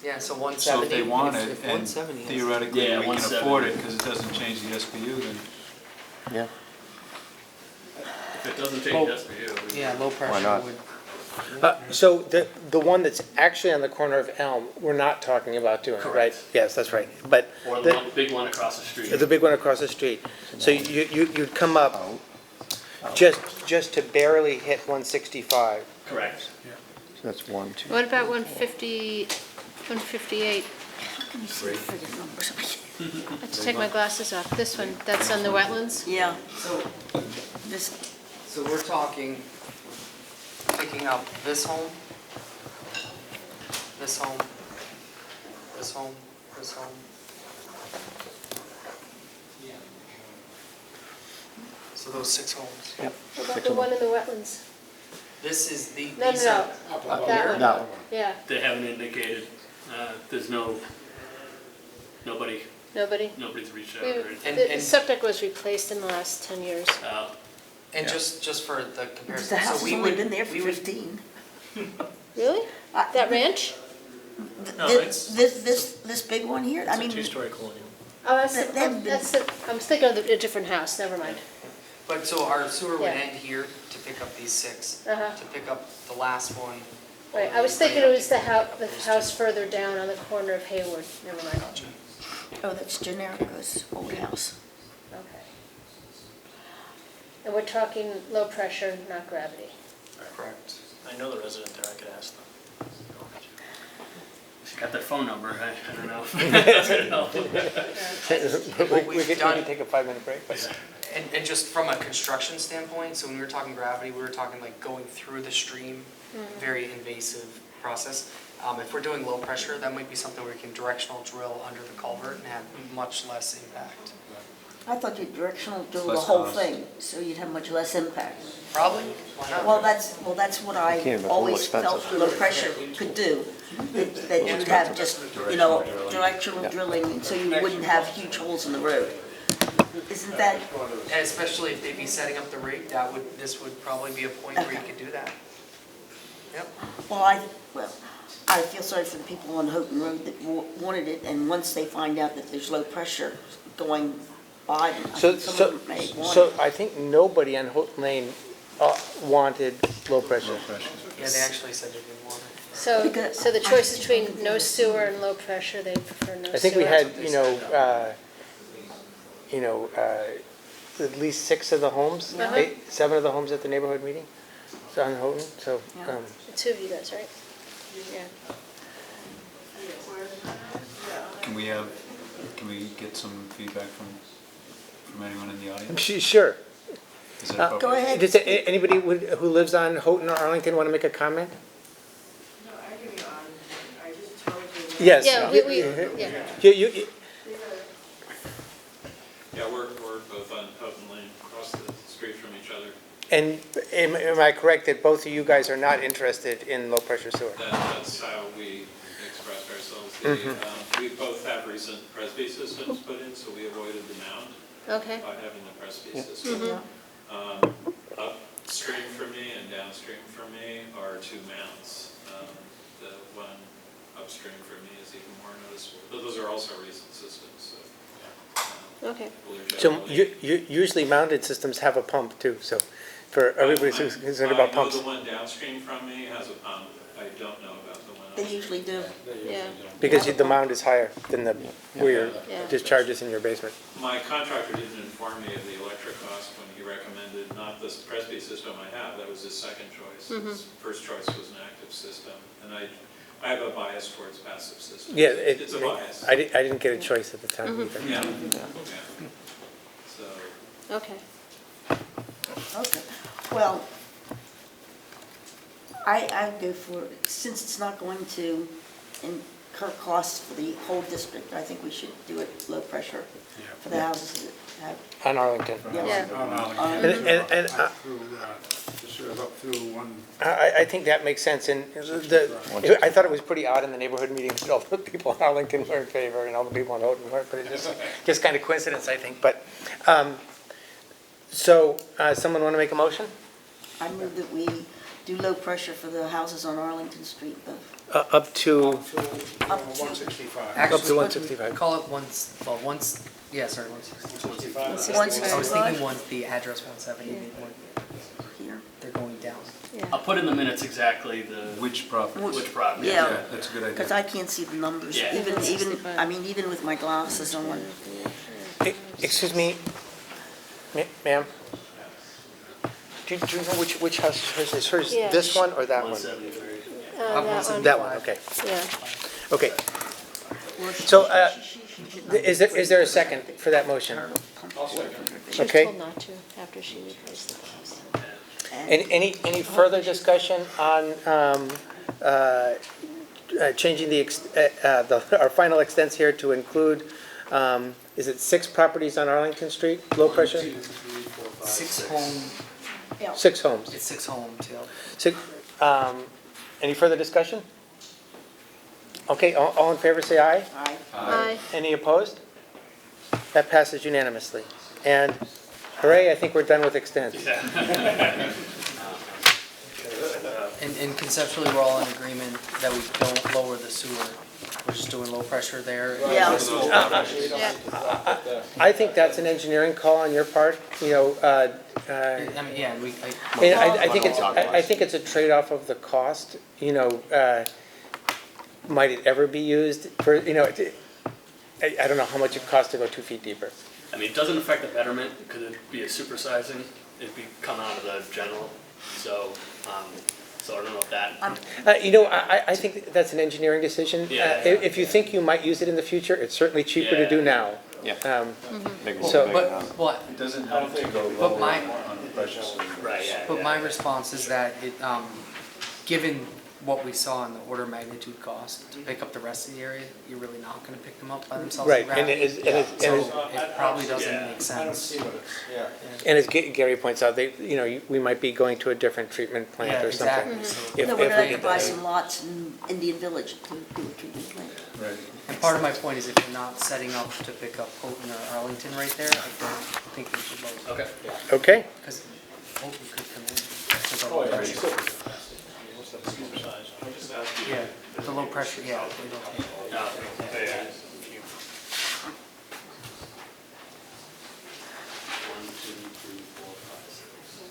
Yeah, so So 170. if they want it, if and 170 has- theoretically Yeah, we can 170. afford it, because it doesn't change the SBU, then Yeah, If it doesn't change SBU. Yeah, low pressure not? would. So the one that's actually on the corner of Elm, we're not talking about doing, right? Correct. Yes, that's right. But Or the big one across the street. the big one across the street. So you'd come up just to barely hit 165. Correct. so that's 1, 2. What about 150, 158? How can you see the friggin' numbers? I have to take my glasses off. This one, that's on the wetlands? Yeah, so this, So we're talking picking up this home, this home, this home, this home. So those 6 homes. What about the one in the wetlands? This is the. No, these no, are- no, that one. That one. Yeah, They haven't indicated, there's nobody's reached out or anything. The septic was replaced in the last 10 years. And just for the comparison. the house so has we only would- been there for we would- 15. Really? That ranch? This big one here? I mean, colonial. Oh, I'm thinking of a different house, never mind. But so our sewer would Yeah. end here to pick up these 6, Uh-huh. to pick up the last one. Right, I was thinking it was the house further down on the corner of Hayward, never mind. oh, that's Generica's old house. Okay. And we're talking low pressure, not gravity. Correct. I know the resident there, I could ask them. If you got their phone number, I don't know. We could take a 5-minute break. But And just from a construction standpoint, so when we were talking gravity, we were talking like going through the stream, very invasive process. If we're doing low pressure, that might be something where we can directional drill under the culvert and have much less impact. I thought you'd directional drill the Less whole cost. thing, so you'd have much less impact. Probably, why not? Well, that's what I can't, but it's a little always felt expensive. low pressure could do. That you'd have just, directional drilling, so you wouldn't have huge holes in the road. Isn't that, And especially if they'd be setting up the rig, this would probably be a point where you could do that. Yep. well, I feel sorry for the people on Houghton Road that wanted it, and once they find out that there's low pressure going by them, I So, think some so, of them may want so it. I think nobody on Houghton Lane wanted low pressure. Yeah, they actually said they didn't want it. So, Because- so the choice between no sewer and low pressure, they prefer no sewer? I think we had, at least 6 of the homes, Uh-huh. 7 of the homes at the neighborhood meeting, so on Houghton, so. Yeah. The 2 of you guys, right? Yeah. can we get some feedback from anyone in the audience? Sure. Is that Go appropriate? ahead. Does anybody who lives on Houghton or Arlington want to make a comment? No, I can be on, I just told you. Yes. Yeah, You- you- Yeah, we're both on Houghton Lane, across the street from each other. And am I correct that both of you guys are not interested in low-pressure sewer? That's how we expressed ourselves. We both have recent Presby systems put in, so we avoided the mound Okay. by having the Presby system. Upstream from me and downstream from me are 2 mounds. The one upstream from me is even more noticeable, but those are also recent systems, so. Okay. So usually mounted systems have a pump too, so for everybody who's concerned about pumps. I know the one downstream from me has a pump. I don't know about the one They upstream. usually do. Yeah. Because the mound is higher than the, where your Yeah. discharge is in your basement. My contractor didn't inform me of the electric cost when he recommended not this Presby system I have. That was his second choice. His first choice was an active system, and I have a bias towards passive systems. Yeah, It's a bias. I didn't get a choice at the time either. Yeah. So, Okay. Okay, well, I go for, since it's not going to incur costs for the whole district, I think we should do it low pressure for the houses that have. On Arlington. Yeah. And Up through one. I think that makes sense, and I thought it was pretty odd in the neighborhood meetings that all the people in Arlington were in favor and all the people in Houghton weren't, but it's just kind of coincidence, I think, but, so, someone want to make a motion? I move that we do low pressure for the houses on Arlington Street, Up to, up to, 165. Actually, 165. Call it once, well, once, yeah, sorry, 165. 165. I was thinking one, the address 170, here. they're going down. I'll put in the minutes exactly Which property? which property. Yeah. That's a good idea. Because I can't see the numbers, Yeah. even with my glasses on. Excuse me, ma'am? Do you know which house hers is? Hers, Yeah. this one or that one? 173. That one. That one, okay. Yeah. Okay. So, is there a second for that motion? She was Okay. told not to after she replaced the house. And any further discussion on changing our final extents here to include, is it 6 properties on Arlington Street, low pressure? 6 home, 6 homes. it's 6 homes, yeah. Six, any further discussion? Okay, all in favor, say aye. Aye. Aye. Any opposed? That passes unanimously. And hooray, I think we're done with extents. And conceptually, we're all in agreement that we don't lower the sewer. We're just doing low pressure there. Yeah. I think that's an engineering call on your part, you know, I mean, yeah, and I think it's a trade-off of the cost, you know, might it ever be used for, you know, I don't know how much it costs to go 2 feet deeper. I mean, it doesn't affect the betterment, could it be a supersizing? It'd be come out of the general, so I don't know if that. You know, I think that's an engineering decision. Yeah. If you think you might use it in the future, it's certainly cheaper to do now. Yeah. So, but It doesn't have to go But lower my- on the pressure side. Right, yeah. But my response is that it, given what we saw in the order of magnitude cost to pick up the rest of the area, you're really not gonna pick them up by themselves. Right, in and gravity. So it probably doesn't make sense. and as Gary points out, we might be going to a different treatment plant Yeah, or something. exactly. If- No, if we're we gonna have to did buy that. some lots in Indian Village to do a treatment plant. Right. And part of my point is if you're not setting up to pick up Houghton or Arlington right there, I don't think we should load. Okay. Okay, Because Houghton could come in with a low pressure. Yeah, the low pressure, yeah. we don't take- Yeah. One, two, three, four, five, six.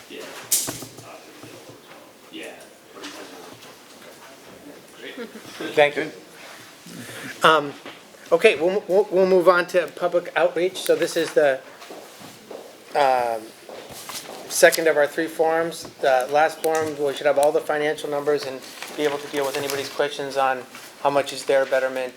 Yeah. Yeah. Great. thank you. Okay, we'll move on to public outreach. So this is the second of our 3 forums. The last forum, we should have all the financial numbers and be able to deal with anybody's questions on how much is their betterment,